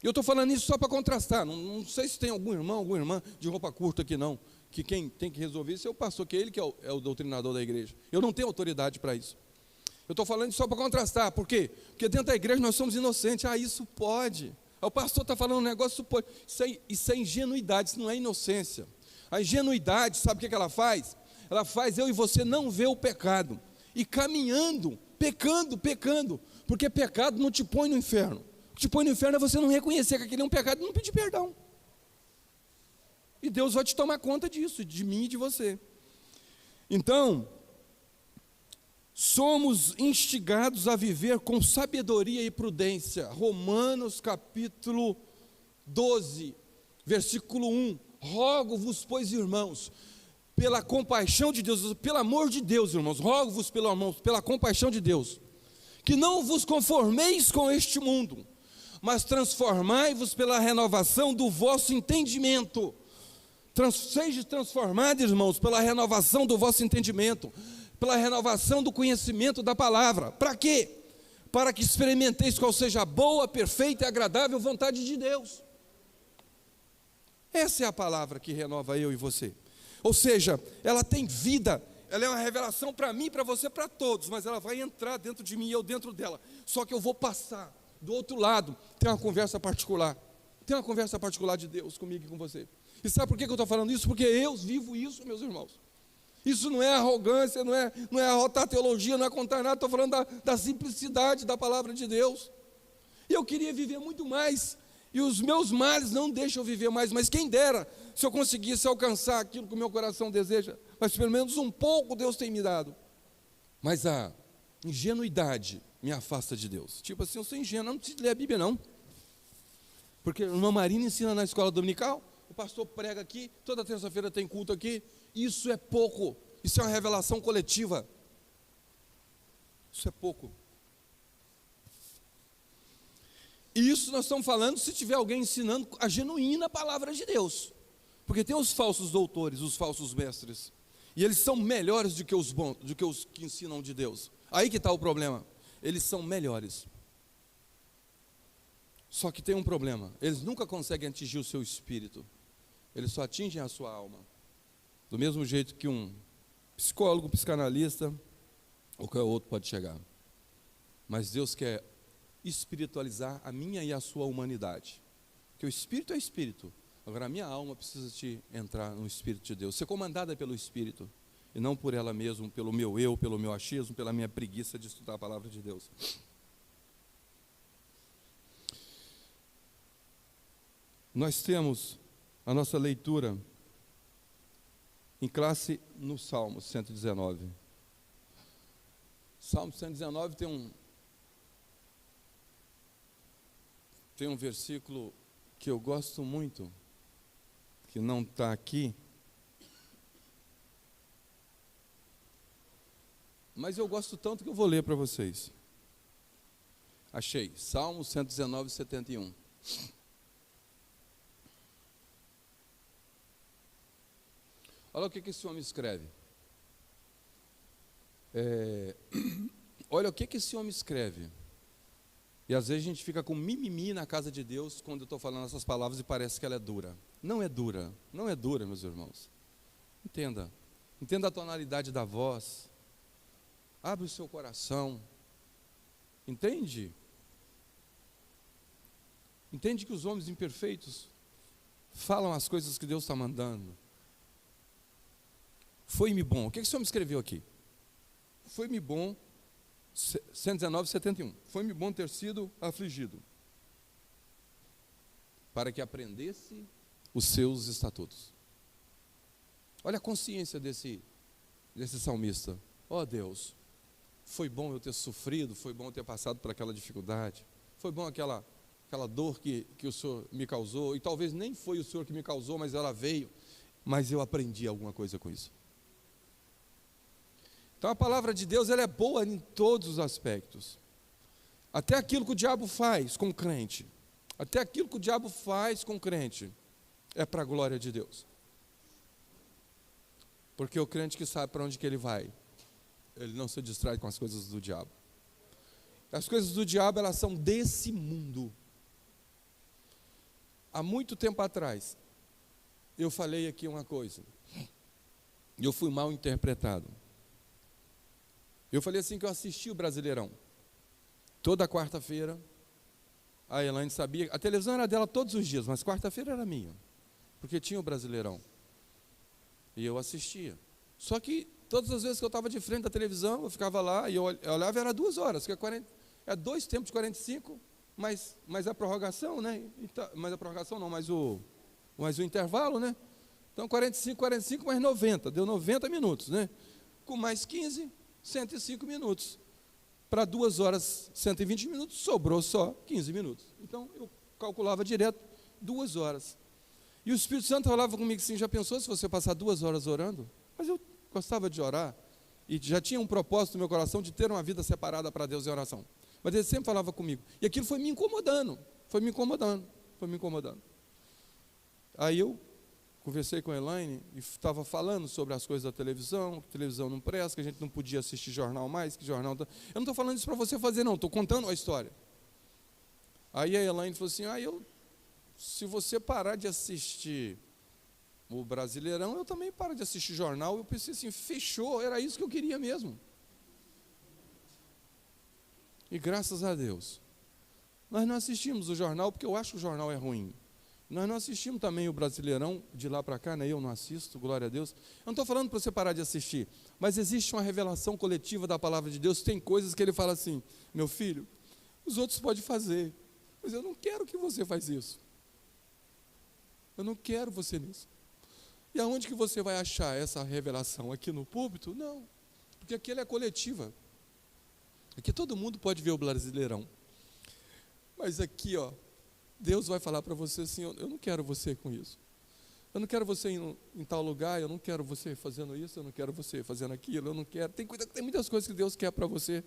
E eu estou falando isso só para contrastar. Não sei se tem algum irmão, alguma irmã de roupa curta aqui não, que quem tem que resolver isso é o pastor, que é ele que é o doutrinador da igreja. Eu não tenho autoridade para isso. Eu estou falando isso só para contrastar. Por quê? Porque dentro da igreja nós somos inocentes. Isso pode. O pastor está falando um negócio, isso pode. Isso é ingenuidade, isso não é inocência. A ingenuidade, sabe o que ela faz? Ela faz eu e você não ver o pecado. E caminhando, pecando. Porque pecado não te põe no inferno. O que te põe no inferno é você não reconhecer que aquele é um pecado e não pedir perdão. E Deus vai te tomar conta disso, de mim e de você. Então, somos instigados a viver com sabedoria e prudência. Romanos capítulo 12, versículo 1. Rogo-vos, pois, irmãos, pela compaixão de Deus, pelo amor de Deus, irmãos, rogo-vos pela compaixão de Deus, que não vos conformeis com este mundo, mas transformai-vos pela renovação do vosso entendimento. Sejam transformados, irmãos, pela renovação do vosso entendimento, pela renovação do conhecimento da palavra. Para quê? Para que experimenteis qual seja a boa, perfeita e agradável vontade de Deus. Essa é a palavra que renova eu e você. Ou seja, ela tem vida, ela é uma revelação para mim, para você, para todos, mas ela vai entrar dentro de mim e eu dentro dela. Só que eu vou passar do outro lado, tem uma conversa particular. Tem uma conversa particular de Deus comigo e com você. E sabe por que eu estou falando isso? Porque eu vivo isso, meus irmãos. Isso não é arrogância, não é arrotar teologia, não é contar nada, estou falando da simplicidade da palavra de Deus. E eu queria viver muito mais, e os meus males não deixam eu viver mais, mas quem dera se eu conseguisse alcançar aquilo que o meu coração deseja, mas pelo menos um pouco Deus tem me dado. Mas a ingenuidade me afasta de Deus. Tipo assim, eu sou ingênuo, não preciso ler a Bíblia não. Porque o irmão Marino ensina na escola dominical, o pastor prega aqui, toda terça-feira tem culto aqui. Isso é pouco, isso é uma revelação coletiva. Isso é pouco. E isso nós estamos falando se tiver alguém ensinando a genuína palavra de Deus. Porque tem os falsos doutores, os falsos mestres. E eles são melhores do que os bons, do que os que ensinam de Deus. Aí que está o problema. Eles são melhores. Só que tem um problema. Eles nunca conseguem atingir o seu espírito. Eles só atingem a sua alma. Do mesmo jeito que um psicólogo, psicanalista, ou qualquer outro pode chegar. Mas Deus quer espiritualizar a minha e a sua humanidade. Porque o espírito é espírito. Agora a minha alma precisa entrar no espírito de Deus. Ser comandada pelo espírito. E não por ela mesma, pelo meu eu, pelo meu achismo, pela minha preguiça de estudar a palavra de Deus. Nós temos a nossa leitura em classe no Salmo 119. Salmo 119 tem um versículo que eu gosto muito, que não está aqui, mas eu gosto tanto que eu vou ler para vocês. Achei, Salmo 119, 71. Olha o que esse homem escreve. Olha o que esse homem escreve. E às vezes a gente fica com mimimi na casa de Deus quando eu estou falando essas palavras e parece que ela é dura. Não é dura, não é dura, meus irmãos. Entenda a tonalidade da voz. Abre o seu coração. Entende que os homens imperfeitos falam as coisas que Deus está mandando. Foi-me bom. O que esse homem escreveu aqui? Foi-me bom, 119, 71. Foi-me bom ter sido afligido, para que aprendesse os seus estatutos. Olha a consciência desse salmista. Ó Deus, foi bom eu ter sofrido, foi bom eu ter passado por aquela dificuldade, foi bom aquela dor que o Senhor me causou, e talvez nem foi o Senhor que me causou, mas ela veio, mas eu aprendi alguma coisa com isso. Então a palavra de Deus ela é boa em todos os aspectos. Até aquilo que o diabo faz com o crente. Até aquilo que o diabo faz com o crente é para a glória de Deus. Porque o crente que sabe para onde que ele vai, ele não se distrai com as coisas do diabo. As coisas do diabo elas são desse mundo. há muito tempo atrás, eu falei aqui uma coisa, e eu fui mal interpretado. Eu falei assim que eu assisti o Brasileirão, toda quarta-feira. A Elaine sabia, a televisão era dela todos os dias, mas quarta-feira era minha, porque tinha o Brasileirão, e eu assistia. Só que todas as vezes que eu estava de frente da televisão, eu ficava lá, e eu olhava, era 2 horas, que é 2 tempos de 45, mas a prorrogação, né? Então, mas a prorrogação não, mas o intervalo, né? Então 45 mais 90, deu 90 minutos, né? Com mais 15, 105 minutos. Para 2 horas, 120 minutos, sobrou só 15 minutos. Então eu calculava direto 2 horas. E o Espírito Santo falava comigo assim: já pensou se você passar 2 horas orando? Mas eu gostava de orar, e já tinha um propósito no meu coração de ter uma vida separada para Deus em oração. Mas ele sempre falava comigo. E aquilo foi me incomodando. Aí eu conversei com a Elaine e estava falando sobre as coisas da televisão, que a televisão não presta, que a gente não podia assistir jornal mais, que jornal... Eu não estou falando isso para você fazer, não, estou contando a história. Aí a Elaine falou assim: se você parar de assistir o Brasileirão, eu também paro de assistir jornal. Eu pensei assim, fechou, era isso que eu queria mesmo. E graças a Deus, nós não assistimos o jornal, porque eu acho que o jornal é ruim. Nós não assistimos também o Brasileirão, de lá para cá, né? Eu não assisto, glória a Deus. Eu não estou falando para você parar de assistir, mas existe uma revelação coletiva da palavra de Deus. Tem coisas que ele fala assim: meu filho, os outros podem fazer, mas eu não quero que você faça isso. Eu não quero você nisso. E aonde que você vai achar essa revelação? Aqui no púlpito? Não, porque aquilo é coletiva. Aqui todo mundo pode ver o Brasileirão. Mas aqui, Deus vai falar para você assim: eu não quero você com isso. Eu não quero você indo em tal lugar, eu não quero você fazendo isso, eu não quero você fazendo aquilo, eu não quero. Tem muitas coisas que Deus quer para você.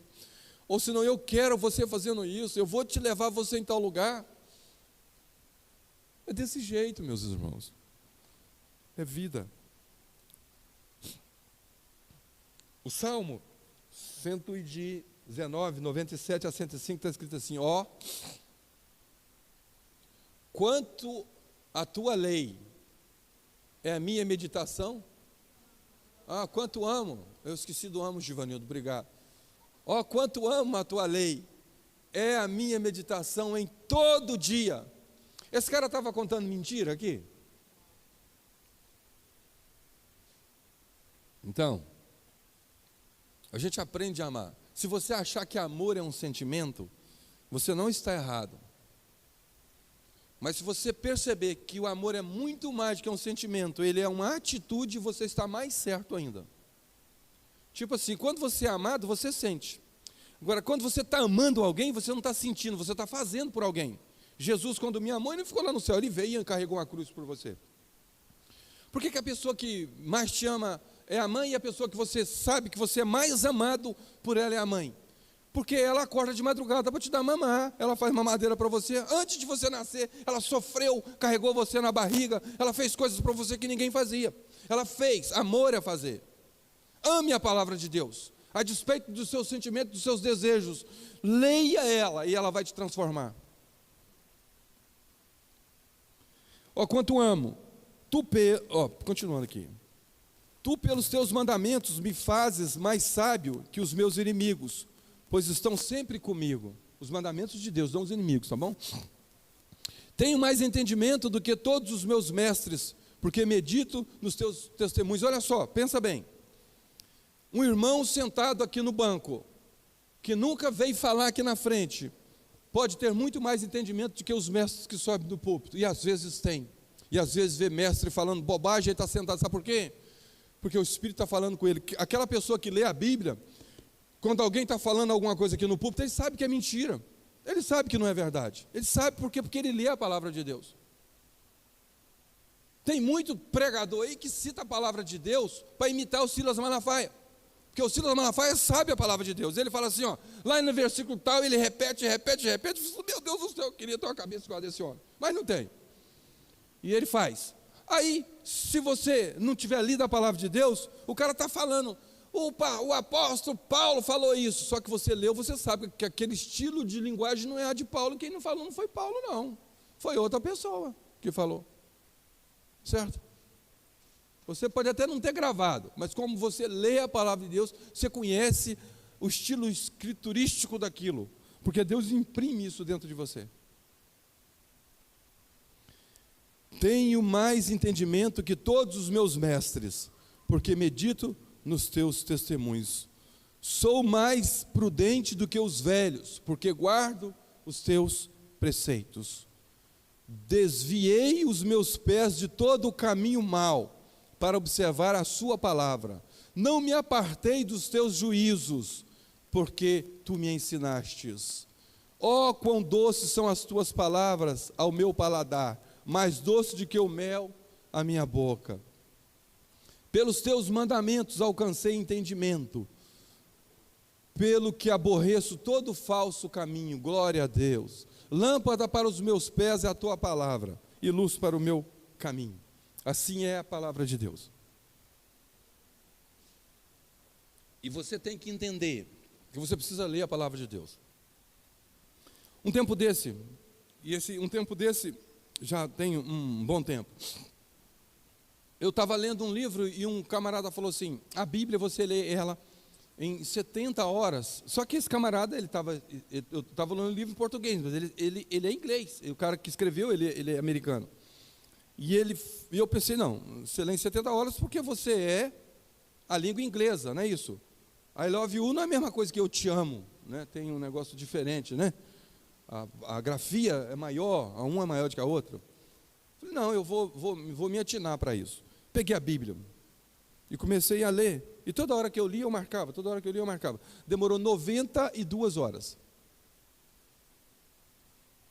Ou senão, eu quero você fazendo isso, eu vou te levar você em tal lugar. É desse jeito, meus irmãos. É vida. O Salmo 119, 97 a 105 está escrito assim: quanto a tua lei é a minha meditação. Quanto amo. Eu esqueci do amo, Givanildo, obrigado. Quanto amo a tua lei, é a minha meditação em todo dia. Esse cara estava contando mentira aqui? Então, a gente aprende a amar. Se você achar que amor é um sentimento, você não está errado. Mas se você perceber que o amor é muito mais do que um sentimento, ele é uma atitude, você está mais certo ainda. Tipo assim, quando você é amado, você sente. Agora, quando você está amando alguém, você não está sentindo, você está fazendo por alguém. Jesus, quando me amou, ele não ficou lá no céu, ele veio e carregou uma cruz por você. Por que a pessoa que mais te ama é a mãe, e a pessoa que você sabe que você é mais amado por ela é a mãe? Porque ela acorda de madrugada para te dar mamar, ela faz mamadeira para você, antes de você nascer, ela sofreu, carregou você na barriga, ela fez coisas para você que ninguém fazia, ela fez, amor é fazer. Ame a palavra de Deus, a despeito dos seus sentimentos, dos seus desejos, leia ela e ela vai te transformar. Quanto amo, continuando aqui, tu pelos teus mandamentos me fazes mais sábio que os meus inimigos, pois estão sempre comigo. Os mandamentos de Deus, não os inimigos, tá bom? Tenho mais entendimento do que todos os meus mestres, porque medito nos teus testemunhos. Olha só, pensa bem. Um irmão sentado aqui no banco, que nunca veio falar aqui na frente, pode ter muito mais entendimento do que os mestres que sobem do púlpito, e às vezes tem. E às vezes vê mestre falando bobagem, ele está sentado, sabe por quê? Porque o Espírito está falando com ele. Aquela pessoa que lê a Bíblia, quando alguém está falando alguma coisa aqui no púlpito, ele sabe que é mentira, ele sabe que não é verdade, ele sabe por quê? Porque ele lê a palavra de Deus. Tem muito pregador aí que cita a palavra de Deus para imitar o Silas Malafaia, porque o Silas Malafaia sabe a palavra de Deus. Ele fala assim, lá no versículo tal, ele repete, meu Deus do céu, eu queria ter uma cabeça igual a desse homem, mas não tem, e ele faz. Aí, se você não tiver lido a palavra de Deus, o cara está falando, o apóstolo Paulo falou isso, só que você leu, você sabe que aquele estilo de linguagem não é a de Paulo. Quem não falou não foi Paulo, não, foi outra pessoa. que falou. Certo? Você pode até não ter gravado, mas como você lê a palavra de Deus, você conhece o estilo escriturístico daquilo, porque Deus imprime isso dentro de você. Tenho mais entendimento que todos os meus mestres, porque medito nos teus testemunhos. Sou mais prudente do que os velhos, porque guardo os teus preceitos. Desviei os meus pés de todo o caminho mau, para observar a sua palavra. Não me apartei dos teus juízos, porque tu me ensinastes. Oh, quão doces são as tuas palavras ao meu paladar, mais doce do que o mel à minha boca. Pelos teus mandamentos alcancei entendimento, pelo que aborreço todo falso caminho. Glória a Deus. Lâmpada para os meus pés é a tua palavra, e luz para o meu caminho. Assim é a palavra de Deus. E você tem que entender que você precisa ler a palavra de Deus. Um tempo desse já tem um bom tempo. Eu estava lendo um livro e um camarada falou assim: a Bíblia você lê ela em 70 horas. Só que esse camarada, eu estava lendo um livro em português, mas ele é inglês. O cara que escreveu, ele é americano. E eu pensei, não, você lê em 70 horas porque você é a língua inglesa, não é isso? I love you não é a mesma coisa que eu te amo, né? Tem um negócio diferente, né? A grafia é maior, uma é maior do que a outra. Falei, não, eu vou me atinar para isso. Peguei a Bíblia e comecei a ler. E toda hora que eu lia, eu marcava, Demorou 92 horas.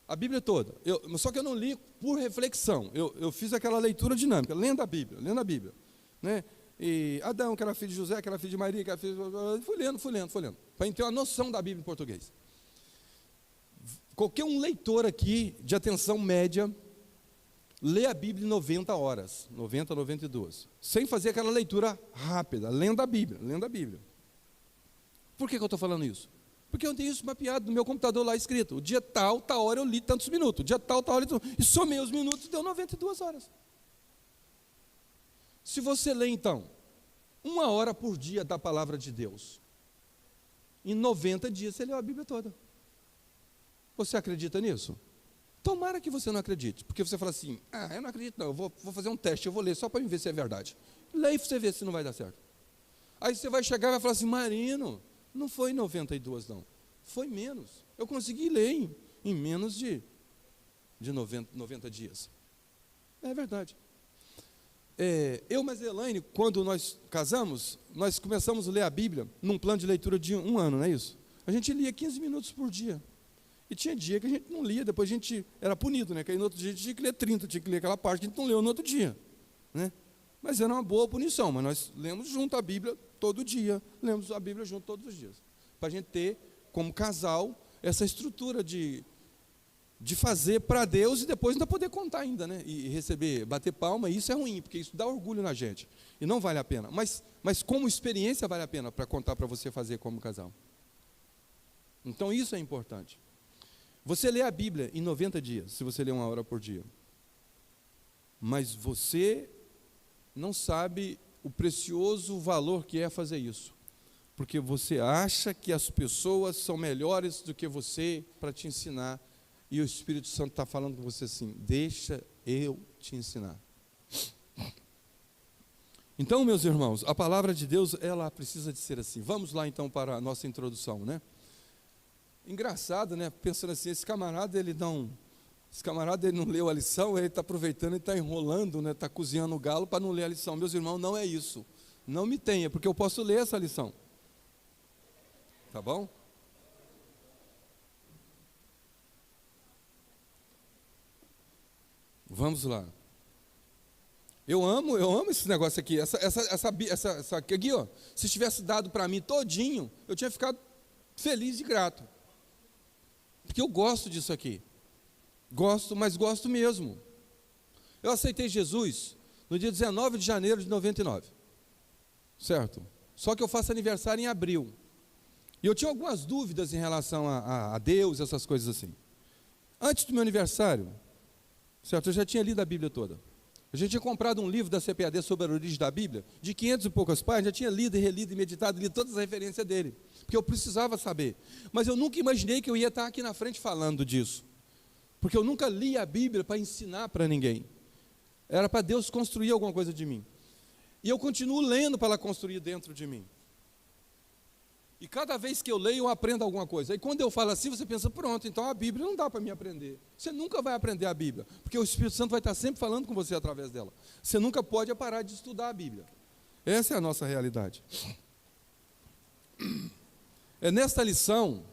A Bíblia toda. Só que eu não li por reflexão. Eu fiz aquela leitura dinâmica, lendo a Bíblia. Né? E Adão, que era filho de José, que era filho de Maria, que era filho de... Fui lendo. Para ter uma noção da Bíblia em português. Qualquer um leitor aqui, de atenção média, lê a Bíblia em 90 horas. 90, 92. Sem fazer aquela leitura rápida, lendo a Bíblia. Por que eu estou falando isso? Porque eu tenho isso mapeado no meu computador lá escrito. O dia tal hora eu li tantos minutos. O dia tal hora eu li. E somei os minutos, deu 92 horas. Se você lê então, 1 hora por dia da palavra de Deus, em 90 dias você leu a Bíblia toda. Você acredita nisso? Tomara que você não acredite. Porque você fala assim, eu não acredito não, eu vou fazer um teste, eu vou ler só para ver se é verdade. Leia para você ver se não vai dar certo. Aí você vai chegar e vai falar assim, Marino, não foi 92 não, foi menos. Eu consegui ler em menos de 90 dias. É verdade. Eu e a Elaine, quando nós casamos, nós começamos a ler a Bíblia num plano de leitura de 1 ano, não é isso? A gente lia 15 minutos por dia. E tinha dia que a gente não lia, depois a gente era punido, né? Que aí no outro dia a gente tinha que ler 30, tinha que ler aquela parte que a gente não leu no outro dia, né? Mas era uma boa punição, mas nós lemos junto a Bíblia todo dia, lemos a Bíblia junto todos os dias, para a gente ter, como casal, essa estrutura de fazer para Deus e depois ainda poder contar ainda, né? E receber, bater palma, e isso é ruim, porque isso dá orgulho na gente, e não vale a pena, mas como experiência vale a pena para contar para você fazer como casal. Então isso é importante. Você lê a Bíblia em 90 dias, se você lê 1 hora por dia, mas você não sabe o precioso valor que é fazer isso, porque você acha que as pessoas são melhores do que você para te ensinar, e o Espírito Santo está falando com você assim, deixa eu te ensinar. Então, meus irmãos, a palavra de Deus, ela precisa de ser assim. Vamos lá então para a nossa introdução, né? Engraçado, né? Pensando assim, esse camarada ele não leu a lição, ele está aproveitando e está enrolando, né? Está cozinhando o galo para não ler a lição. Meus irmãos, não é isso. Não me tenha, porque eu posso ler essa lição. Tá bom? Vamos lá. Eu amo esse negócio aqui. Essa aqui, ó. Se tivesse dado para mim todinho, eu tinha ficado feliz e grato. Porque eu gosto disso aqui. Gosto, mas gosto mesmo. Eu aceitei Jesus no dia 19 de janeiro de 99. Certo? Só que eu faço aniversário em abril. E eu tinha algumas dúvidas em relação a Deus, essas coisas assim. Antes do meu aniversário, certo? Eu já tinha lido a Bíblia toda. Eu já tinha comprado um livro da CPAD sobre a origem da Bíblia, de 500 e poucas páginas, já tinha lido e relido e meditado, lido todas as referências dele, porque eu precisava saber. Mas eu nunca imaginei que eu ia estar aqui na frente falando disso, porque eu nunca li a Bíblia para ensinar para ninguém. Era para Deus construir alguma coisa de mim. E eu continuo lendo para ela construir dentro de mim. E cada vez que eu leio, eu aprendo alguma coisa. E quando eu falo assim, você pensa, pronto, então a Bíblia não dá para me aprender. Você nunca vai aprender a Bíblia, porque o Espírito Santo vai estar sempre falando com você através dela. Você nunca pode parar de estudar a Bíblia. Essa é a nossa realidade. Nesta lição,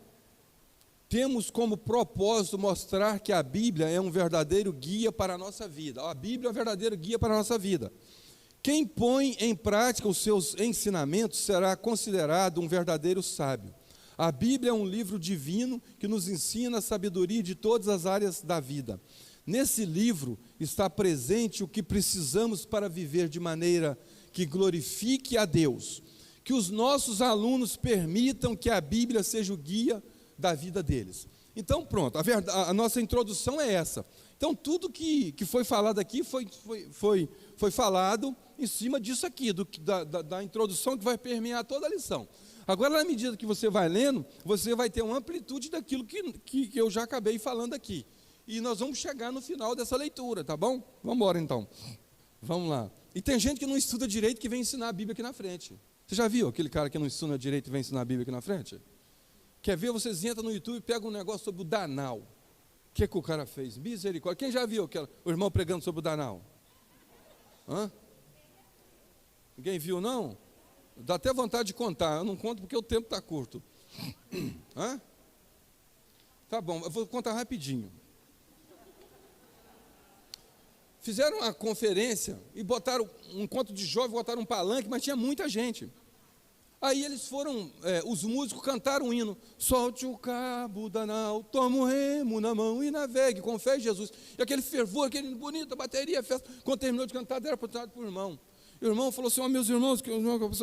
temos como propósito mostrar que a Bíblia é um verdadeiro guia para a nossa vida. A Bíblia é um verdadeiro guia para a nossa vida. Quem põe em prática os seus ensinamentos será considerado um verdadeiro sábio. A Bíblia é um livro divino que nos ensina a sabedoria de todas as áreas da vida. Nesse livro está presente o que precisamos para viver de maneira que glorifique a Deus. Que os nossos alunos permitam que a Bíblia seja o guia da vida deles. Então, pronto, a nossa introdução é essa. Então, tudo que foi falado aqui foi falado em cima disso aqui, da introdução que vai permear toda a lição. Agora, na medida que você vai lendo, você vai ter uma amplitude daquilo que eu já acabei falando aqui. E nós vamos chegar no final dessa leitura, tá bom? Vamos embora, então. Vamos lá. E tem gente que não estuda direito que vem ensinar a Bíblia aqui na frente. Você já viu aquele cara que não estuda direito e vem ensinar a Bíblia aqui na frente? Quer ver? Vocês entram no YouTube e pegam um negócio sobre o Danal. O que o cara fez? Misericórdia. Quem já viu o irmão pregando sobre o Danal? Hã? Ninguém viu, não? Dá até vontade de contar. Eu não conto porque o tempo está curto. Hã? Tá bom, eu vou contar rapidinho. Fizeram uma conferência e botaram um encontro de jovens, botaram um palanque, mas tinha muita gente. Aí eles foram, os músicos cantaram um hino. Solte o cabo da nau, toma o remo na mão e navegue com fé em Jesus. E aquele fervor, aquele bonito, a bateria, a festa. Quando terminou de cantar, deram para o irmão. O irmão falou assim, meus irmãos,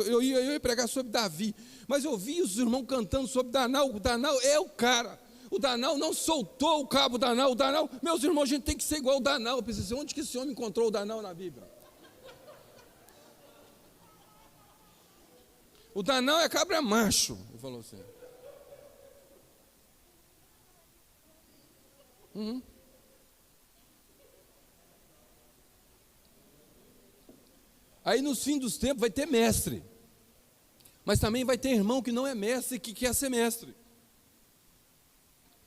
eu ia pregar sobre Davi. Mas eu vi os irmãos cantando sobre Danal. O Danal é o cara. O Danal não soltou o cabo Danal. O Danal, meus irmãos, a gente tem que ser igual o Danal. Eu pensei assim, onde que esse homem encontrou o Danal na Bíblia? O Danal é cabra macho, ele falou assim. Aí no fim dos tempos vai ter mestre. Mas também vai ter irmão que não é mestre e que quer ser mestre.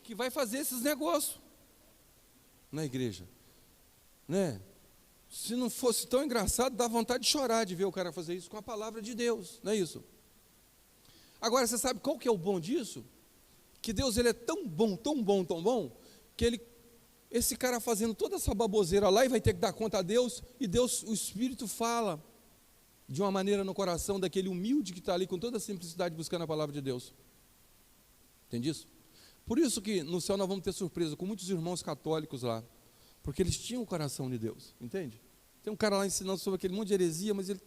Que vai fazer esses negócios na igreja. Né? Se não fosse tão engraçado, dá vontade de chorar de ver o cara fazer isso com a palavra de Deus. Não é isso? Agora, você sabe qual que é o bom disso? Que Deus ele é tão bom, tão bom, tão bom, que esse cara fazendo toda essa baboseira lá e vai ter que dar conta a Deus, e Deus, o Espírito fala de uma maneira no coração daquele humilde que está ali com toda a simplicidade buscando a palavra de Deus. Entende isso? Por isso que no céu nós vamos ter surpresa com muitos irmãos católicos lá, porque eles tinham o coração de Deus, entende? Tem um cara lá ensinando sobre aquele monte de heresia, mas ele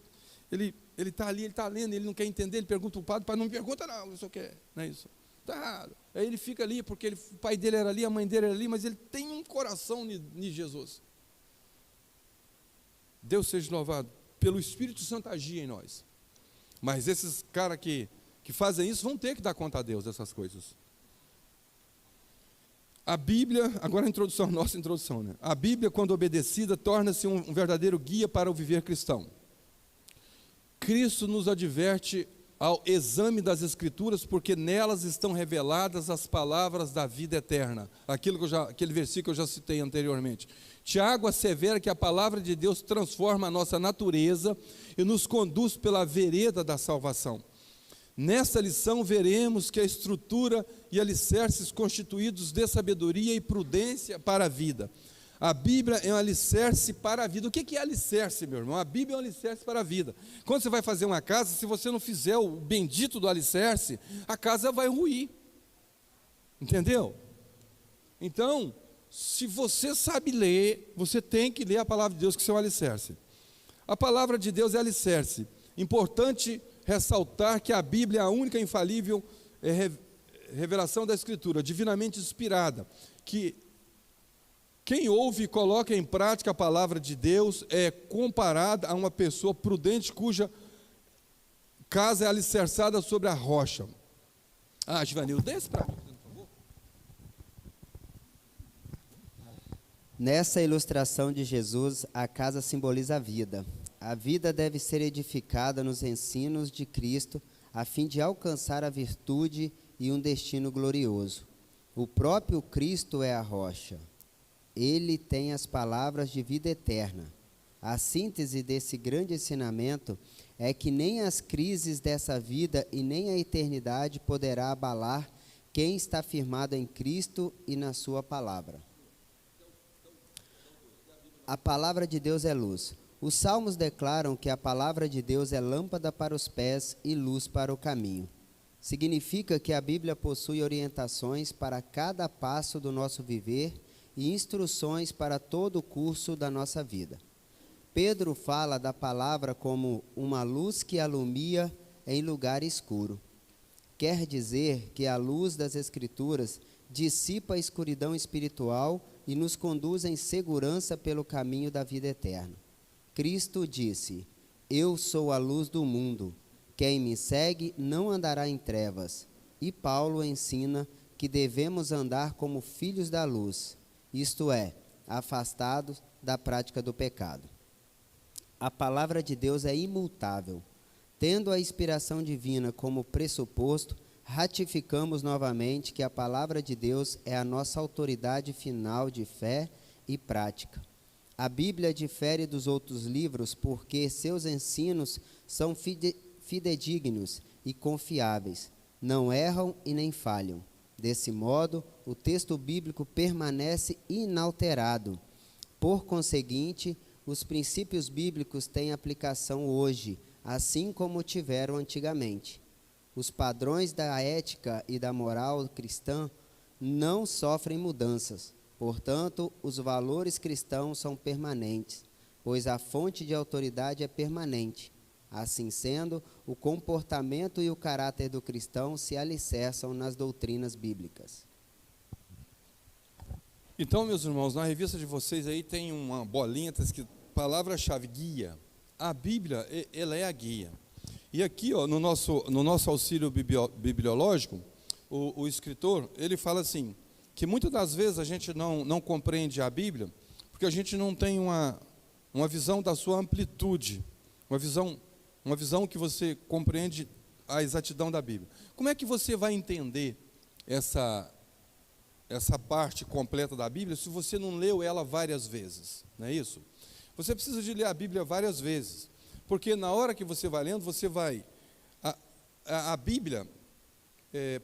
está ali, ele está lendo, ele não quer entender, ele pergunta o padre, não me pergunta não, isso quer, não é isso? Está errado. Aí ele fica ali, porque o pai dele era ali, a mãe dele era ali, mas ele tem um coração de Jesus. Deus seja louvado, pelo Espírito Santo agir em nós. Mas esses caras que fazem isso, vão ter que dar conta a Deus dessas coisas. A Bíblia, agora nossa introdução, né? A Bíblia, quando obedecida, torna-se um verdadeiro guia para o viver cristão. Cristo nos adverte ao exame das Escrituras, porque nelas estão reveladas as palavras da vida eterna. Aquele versículo que eu já citei anteriormente. Tiago assevera que a palavra de Deus transforma a nossa natureza e nos conduz pela vereda da salvação. Nesta lição veremos que a estrutura e alicerces constituídos de sabedoria e prudência para a vida. A Bíblia é um alicerce para a vida. O que é alicerce, meu irmão? A Bíblia é um alicerce para a vida. Quando você vai fazer uma casa, se você não fizer o bendito do alicerce, a casa vai ruir. Entendeu? Então, se você sabe ler, você tem que ler a palavra de Deus, que é o alicerce. A palavra de Deus é alicerce. Importante ressaltar que a Bíblia é a única infalível revelação da Escritura, divinamente inspirada, que Quem ouve e coloca em prática a palavra de Deus é comparado a uma pessoa prudente cuja casa é alicerçada sobre a rocha. Givanildo, dê esse para mim, por favor. Nessa ilustração de Jesus, a casa simboliza a vida. A vida deve ser edificada nos ensinos de Cristo, a fim de alcançar a virtude e um destino glorioso. O próprio Cristo é a rocha. Ele tem as palavras de vida eterna. A síntese desse grande ensinamento é que nem as crises dessa vida e nem a eternidade poderá abalar quem está firmado em Cristo e na sua palavra. A palavra de Deus é luz. Os salmos declaram que a palavra de Deus é lâmpada para os pés e luz para o caminho. Significa que a Bíblia possui orientações para cada passo do nosso viver e instruções para todo o curso da nossa vida. Pedro fala da palavra como uma luz que alumia em lugar escuro. Quer dizer que a luz das Escrituras dissipa a escuridão espiritual e nos conduz em segurança pelo caminho da vida eterna. Cristo disse: Eu sou a luz do mundo. Quem me segue não andará em trevas. E Paulo ensina que devemos andar como filhos da luz, isto é, afastados da prática do pecado. A palavra de Deus é imutável. Tendo a inspiração divina como pressuposto, ratificamos novamente que a palavra de Deus é a nossa autoridade final de fé e prática. A Bíblia difere dos outros livros porque seus ensinos são fidedignos e confiáveis, não erram e nem falham. Desse modo, o texto bíblico permanece inalterado. Por conseguinte, os princípios bíblicos têm aplicação hoje, assim como tiveram antigamente. Os padrões da ética e da moral cristã não sofrem mudanças. Portanto, os valores cristãos são permanentes, pois a fonte de autoridade é permanente. Assim sendo, o comportamento e o caráter do cristão se alicerçam nas doutrinas bíblicas. Então, meus irmãos, na revista de vocês aí tem uma bolinha, está escrito palavra-chave, guia. A Bíblia, ela é a guia. E aqui, ó, no nosso auxílio bibliológico, o escritor, ele fala assim, que muitas das vezes a gente não compreende a Bíblia, porque a gente não tem uma visão da sua amplitude, uma visão que você compreende a exatidão da Bíblia. Como é que você vai entender essa parte completa da Bíblia se você não leu ela várias vezes? Não é isso? Você precisa de ler a Bíblia várias vezes, porque na hora que você vai lendo, você vai... A Bíblia,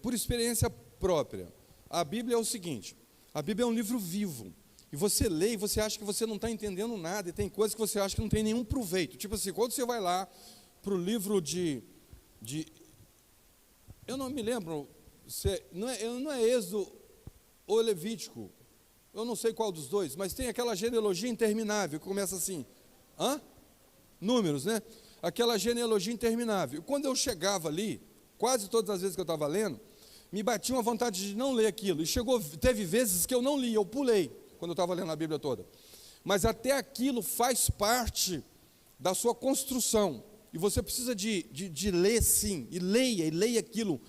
por experiência própria, a Bíblia é o seguinte, a Bíblia é um livro vivo, e você lê e você acha que você não está entendendo nada, e tem coisas que você acha que não tem nenhum proveito. Tipo assim, quando você vai lá para o livro eu não me lembro, não é Êxodo ou Levítico, eu não sei qual dos dois, mas tem aquela genealogia interminável, que começa assim, Números, né? Aquela genealogia interminável. Quando eu chegava ali, quase todas as vezes que eu estava lendo, me batia uma vontade de não ler aquilo, e teve vezes que eu não li, eu pulei, quando eu estava lendo a Bíblia toda, mas até aquilo faz parte da sua construção, e você precisa de ler sim, e leia aquilo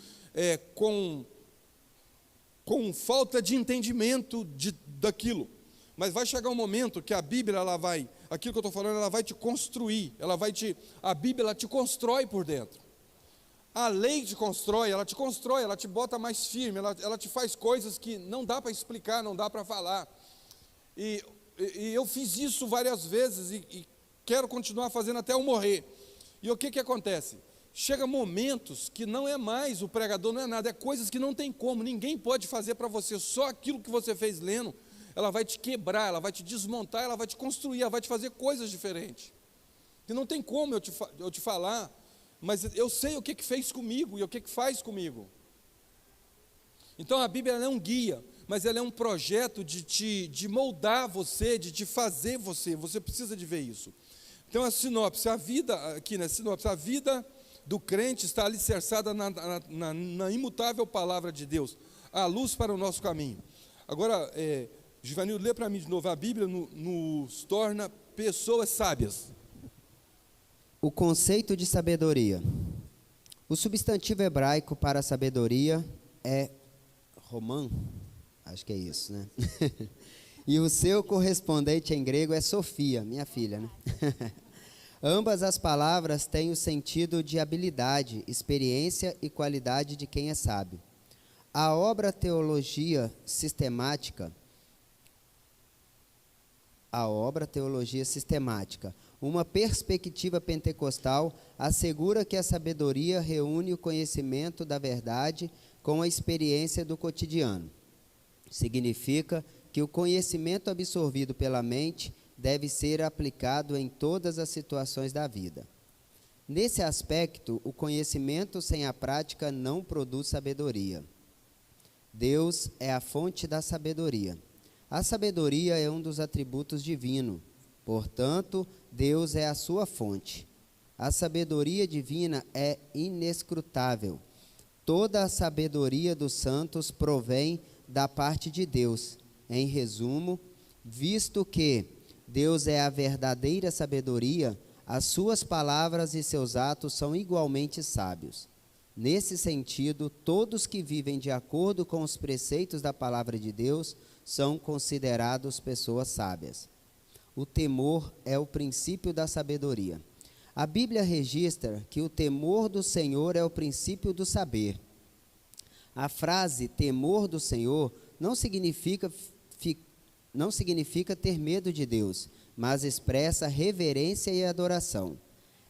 com falta de entendimento daquilo, mas vai chegar um momento que a Bíblia, aquilo que eu estou falando, ela vai te construir, a Bíblia ela te constrói por dentro. A lei te constrói, ela te bota mais firme, ela te faz coisas que não dá para explicar, não dá para falar. E eu fiz isso várias vezes e quero continuar fazendo até eu morrer. E o que acontece? Chega momentos que não é mais o pregador, não é nada, é coisas que não tem como, ninguém pode fazer para você, só aquilo que você fez lendo, ela vai te quebrar, ela vai te desmontar, ela vai te construir, ela vai te fazer coisas diferentes. E não tem como eu te falar, mas eu sei o que fez comigo e o que faz comigo. Então a Bíblia não é um guia, mas ela é um projeto de moldar você, de te fazer você precisa de ver isso. Então a sinopse, a vida do crente está alicerçada na imutável palavra de Deus, a luz para o nosso caminho. Agora, Givanildo, lê para mim de novo. A Bíblia nos torna pessoas sábias. O conceito de sabedoria. O substantivo hebraico para sabedoria é romã, acho que é isso, né? E o seu correspondente em grego é Sofia, minha filha, né? Ambas as palavras têm o sentido de habilidade, experiência e qualidade de quem é sábio. A obra Teologia Sistemática, uma perspectiva pentecostal, assegura que a sabedoria reúne o conhecimento da verdade com a experiência do cotidiano. Significa que o conhecimento absorvido pela mente deve ser aplicado em todas as situações da vida. Nesse aspecto, o conhecimento sem a prática não produz sabedoria. Deus é a fonte da sabedoria. A sabedoria é um dos atributos divinos. Portanto, Deus é a sua fonte. A sabedoria divina é inescrutável. Toda a sabedoria dos santos provém da parte de Deus. Em resumo, visto que Deus é a verdadeira sabedoria, as suas palavras e seus atos são igualmente sábios. Nesse sentido, todos que vivem de acordo com os preceitos da palavra de Deus são considerados pessoas sábias. O temor é o princípio da sabedoria. A Bíblia registra que o temor do Senhor é o princípio do saber. A frase temor do Senhor não significa ter medo de Deus, mas expressa reverência e adoração.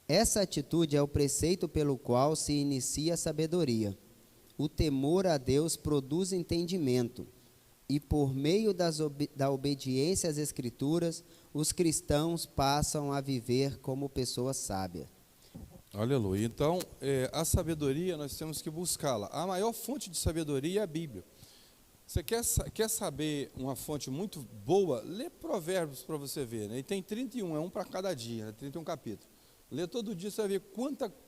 Essa atitude é o preceito pelo qual se inicia a sabedoria. O temor a Deus produz entendimento, e por meio da obediência às Escrituras, os cristãos passam a viver como pessoas sábias. Aleluia. Então, a sabedoria nós temos que buscá-la. A maior fonte de sabedoria é a Bíblia. Você quer saber uma fonte muito boa? Lê Provérbios para você ver, né? E tem 31, é um para cada dia, né? 31 capítulos. Lê todo dia, você vai ver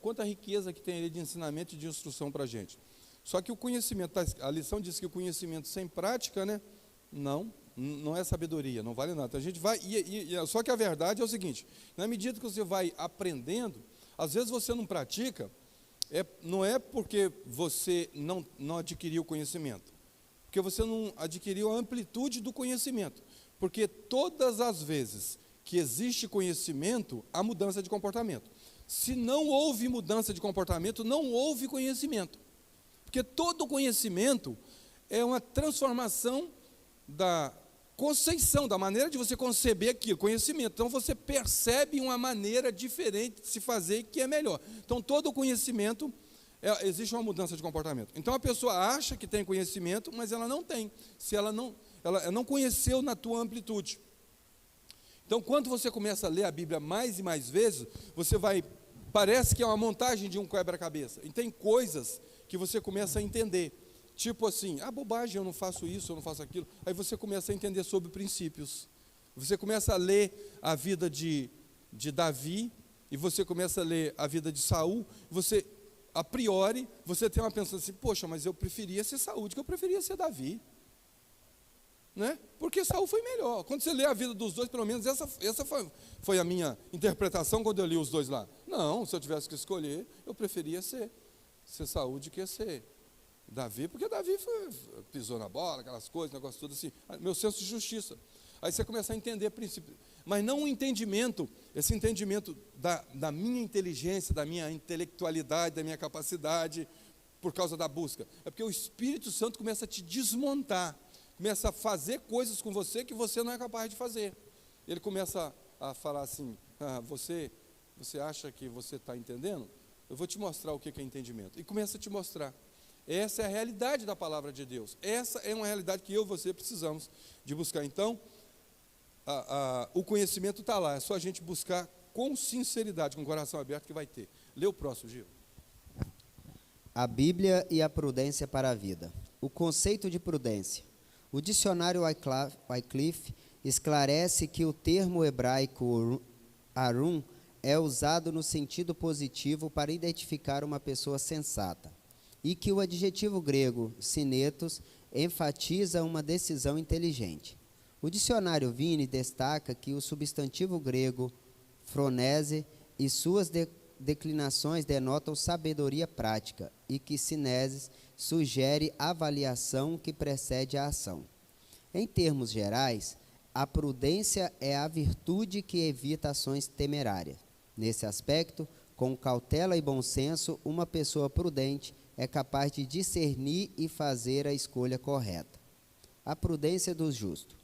quanta riqueza que tem ali de ensinamento e de instrução para a gente. Só que o conhecimento, a lição diz que o conhecimento sem prática, né? Não é sabedoria, não vale nada. Então a gente vai, só que a verdade é o seguinte, na medida que você vai aprendendo, às vezes você não pratica, não é porque você não adquiriu conhecimento, porque você não adquiriu a amplitude do conhecimento, porque todas as vezes que existe conhecimento, há mudança de comportamento. Se não houve mudança de comportamento, não houve conhecimento, porque todo conhecimento é uma transformação da conceição, da maneira de você conceber aquilo, conhecimento. Então você percebe uma maneira diferente de se fazer que é melhor. Então todo conhecimento, existe uma mudança de comportamento. Então a pessoa acha que tem conhecimento, mas ela não tem, se ela não conheceu na tua amplitude. Então quando você começa a ler a Bíblia mais e mais vezes, parece que é uma montagem de um quebra-cabeça, e tem coisas que você começa a entender. Tipo assim, bobagem, eu não faço isso, eu não faço aquilo. Aí você começa a entender sobre princípios. Você começa a ler a vida de Davi, e você começa a ler a vida de Saul. Você, a priori, você tem uma pensão assim, poxa, mas eu preferia ser Saul do que eu preferia ser Davi. Né? Porque Saul foi melhor. Quando você lê a vida dos dois, pelo menos essa foi a minha interpretação quando eu li os dois lá. Não, se eu tivesse que escolher, eu preferia ser Saul do que ser Davi, porque Davi pisou na bola, aquelas coisas, negócio tudo assim, meu senso de justiça. Aí você começa a entender princípios, mas não o entendimento, esse entendimento da minha inteligência, da minha intelectualidade, da minha capacidade, por causa da busca. É porque o Espírito Santo começa a te desmontar, começa a fazer coisas com você que você não é capaz de fazer. Ele começa a falar assim, você acha que você está entendendo? Eu vou te mostrar o que é entendimento. E começa a te mostrar. Essa é a realidade da palavra de Deus. Essa é uma realidade que eu e você precisamos de buscar. Então, o conhecimento está lá. É só a gente buscar com sinceridade, com o coração aberto, que vai ter. Lê o próximo, Gil. A Bíblia e a prudência para a vida. O conceito de prudência. O dicionário Wycliffe esclarece que o termo hebraico Arum é usado no sentido positivo para identificar uma pessoa sensata, e que o adjetivo grego sinetos enfatiza uma decisão inteligente. O dicionário Vini destaca que o substantivo grego phronese e suas declinações denotam sabedoria prática e que sineses sugere avaliação que precede a ação. Em termos gerais, a prudência é a virtude que evita ações temerárias. Nesse aspecto, com cautela e bom senso, uma pessoa prudente é capaz de discernir e fazer a escolha correta. A prudência dos justos.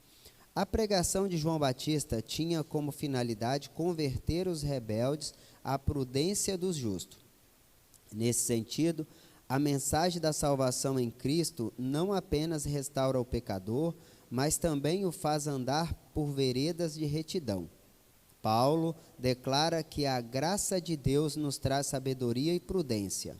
A pregação de João Batista tinha como finalidade converter os rebeldes à prudência dos justos. Nesse sentido, a mensagem da salvação em Cristo não apenas restaura o pecador, mas também o faz andar por veredas de retidão. Paulo declara que a graça de Deus nos traz sabedoria e prudência.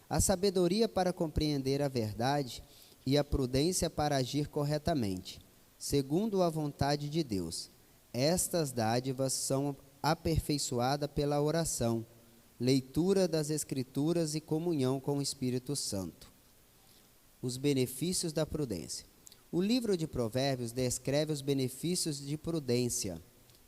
A sabedoria para compreender a verdade e a prudência para agir corretamente, segundo a vontade de Deus. Estas dádivas são aperfeiçoadas pela oração, leitura das Escrituras e comunhão com o Espírito Santo. Os benefícios da prudência. O livro de Provérbios descreve os benefícios de prudência.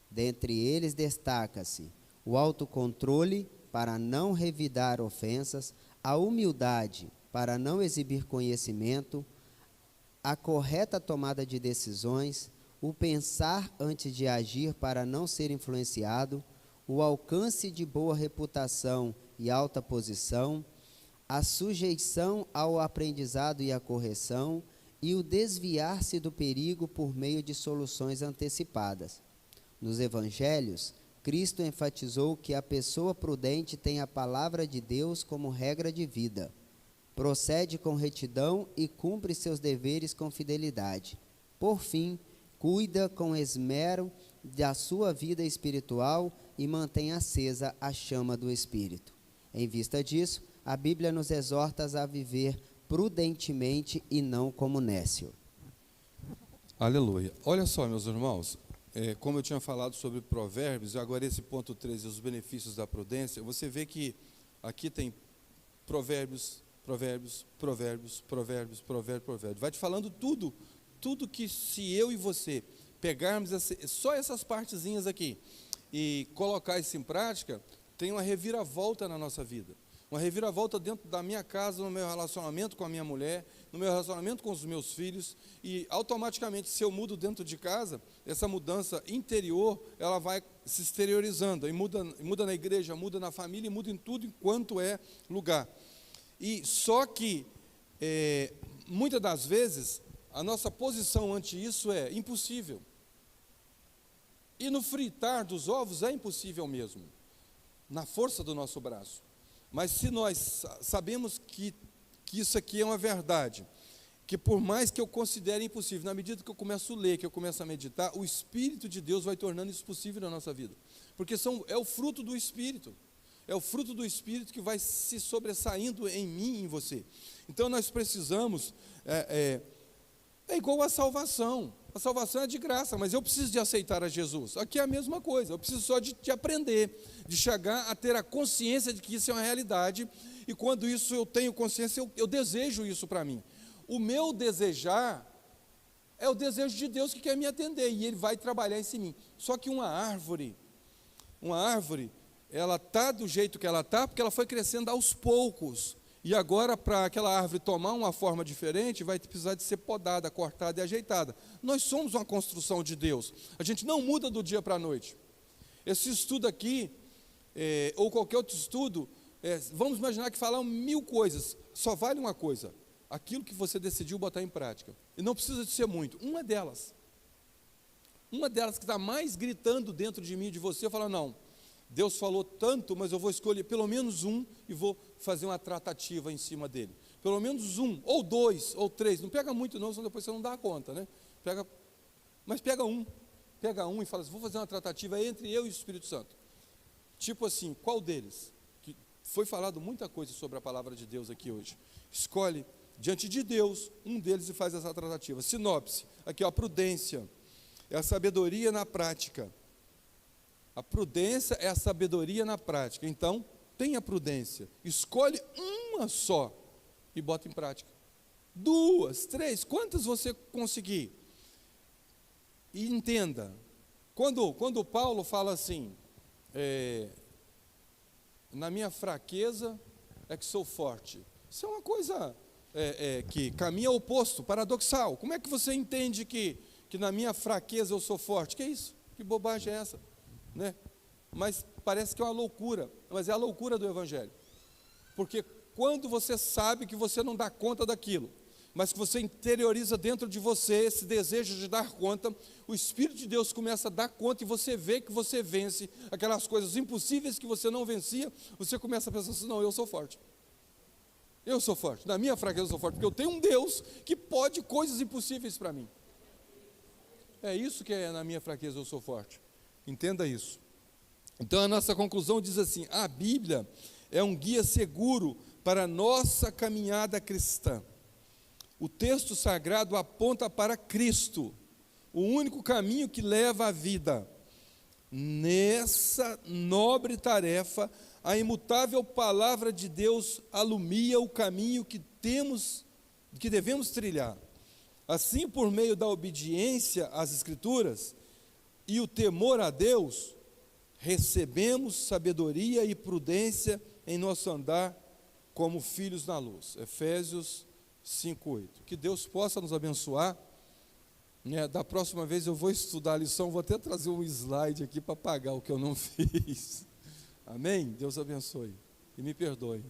Dentre eles destaca-se o autocontrole para não revidar ofensas, a humildade para não exibir conhecimento, a correta tomada de decisões, o pensar antes de agir para não ser influenciado, o alcance de boa reputação e alta posição, a sujeição ao aprendizado e à correção e o desviar-se do perigo por meio de soluções antecipadas. Nos evangelhos, Cristo enfatizou que a pessoa prudente tem a palavra de Deus como regra de vida, procede com retidão e cumpre seus deveres com fidelidade. Por fim, cuida com esmero da sua vida espiritual e mantém acesa a chama do Espírito. Em vista disso, a Bíblia nos exorta a viver prudentemente e não como nécio. Aleluia. Olha só, meus irmãos, como eu tinha falado sobre provérbios, agora esse ponto 13, os benefícios da prudência, você vê que aqui tem provérbios, vai te falando tudo que se eu e você pegarmos só essas partezinhas aqui e colocar isso em prática, tem uma reviravolta na nossa vida. Uma reviravolta dentro da minha casa, no meu relacionamento com a minha mulher, no meu relacionamento com os meus filhos, e automaticamente, se eu mudo dentro de casa, essa mudança interior, ela vai se exteriorizando, e muda na igreja, muda na família, e muda em tudo enquanto é lugar. E só que, muitas das vezes, a nossa posição ante isso é impossível. E no fritar dos ovos é impossível mesmo, na força do nosso braço. Mas se nós sabemos que isso aqui é uma verdade, que por mais que eu considere impossível, na medida que eu começo a ler, que eu começo a meditar, o Espírito de Deus vai tornando isso possível na nossa vida. Porque é o fruto do Espírito. É o fruto do Espírito que vai se sobressaindo em mim e em você. Então nós precisamos, é igual a salvação. A salvação é de graça, mas eu preciso de aceitar a Jesus. Aqui é a mesma coisa, eu preciso só de aprender, de chegar a ter a consciência de que isso é uma realidade, e quando isso eu tenho consciência, eu desejo isso para mim. O meu desejar é o desejo de Deus que quer me atender, e Ele vai trabalhar isso em mim. Só que uma árvore, ela está do jeito que ela está, porque ela foi crescendo aos poucos. E agora, para aquela árvore tomar uma forma diferente, vai precisar de ser podada, cortada e ajeitada. Nós somos uma construção de Deus. A gente não muda do dia para a noite. Esse estudo aqui, ou qualquer outro estudo, vamos imaginar que falar 1000 coisas, só vale uma coisa: aquilo que você decidiu botar em prática. E não precisa de ser muito. Uma delas que está mais gritando dentro de mim e de você, eu falo, não, Deus falou tanto, mas eu vou escolher pelo menos um e vou fazer uma tratativa em cima dele. Pelo menos um, ou 2, ou 3. Não pega muito não, senão depois você não dá conta, né? Mas pega um e fala assim, vou fazer uma tratativa entre eu e o Espírito Santo. Tipo assim, qual deles? Que foi falado muita coisa sobre a palavra de Deus aqui hoje. Escolhe diante de Deus um deles e faz essa tratativa. Sinopse, aqui ó, a prudência é a sabedoria na prática. A prudência é a sabedoria na prática. Então, tenha prudência. Escolhe uma só e bota em prática. 2, 3, quantas você conseguir. E entenda, quando Paulo fala assim, na minha fraqueza é que sou forte, isso é uma coisa que caminha oposto, paradoxal. Como é que você entende que na minha fraqueza eu sou forte? Que é isso? Que bobagem é essa? Né? Mas parece que é uma loucura, mas é a loucura do Evangelho. Porque quando você sabe que você não dá conta daquilo, mas que você interioriza dentro de você esse desejo de dar conta, o Espírito de Deus começa a dar conta e você vê que você vence aquelas coisas impossíveis que você não vencia, você começa a pensar assim, não, eu sou forte. Eu sou forte, na minha fraqueza eu sou forte, porque eu tenho um Deus que pode coisas impossíveis para mim. É isso que é na minha fraqueza eu sou forte. Entenda isso. Então a nossa conclusão diz assim, a Bíblia é um guia seguro para a nossa caminhada cristã. O texto sagrado aponta para Cristo, o único caminho que leva à vida. Nessa nobre tarefa, a imutável palavra de Deus alumia o caminho que devemos trilhar. Assim, por meio da obediência às Escrituras e o temor a Deus, recebemos sabedoria e prudência em nosso andar como filhos na luz. Efésios 5:8. Que Deus possa nos abençoar. Da próxima vez eu vou estudar a lição, vou até trazer um slide aqui para pagar o que eu não fiz. Amém? Deus abençoe e me perdoe.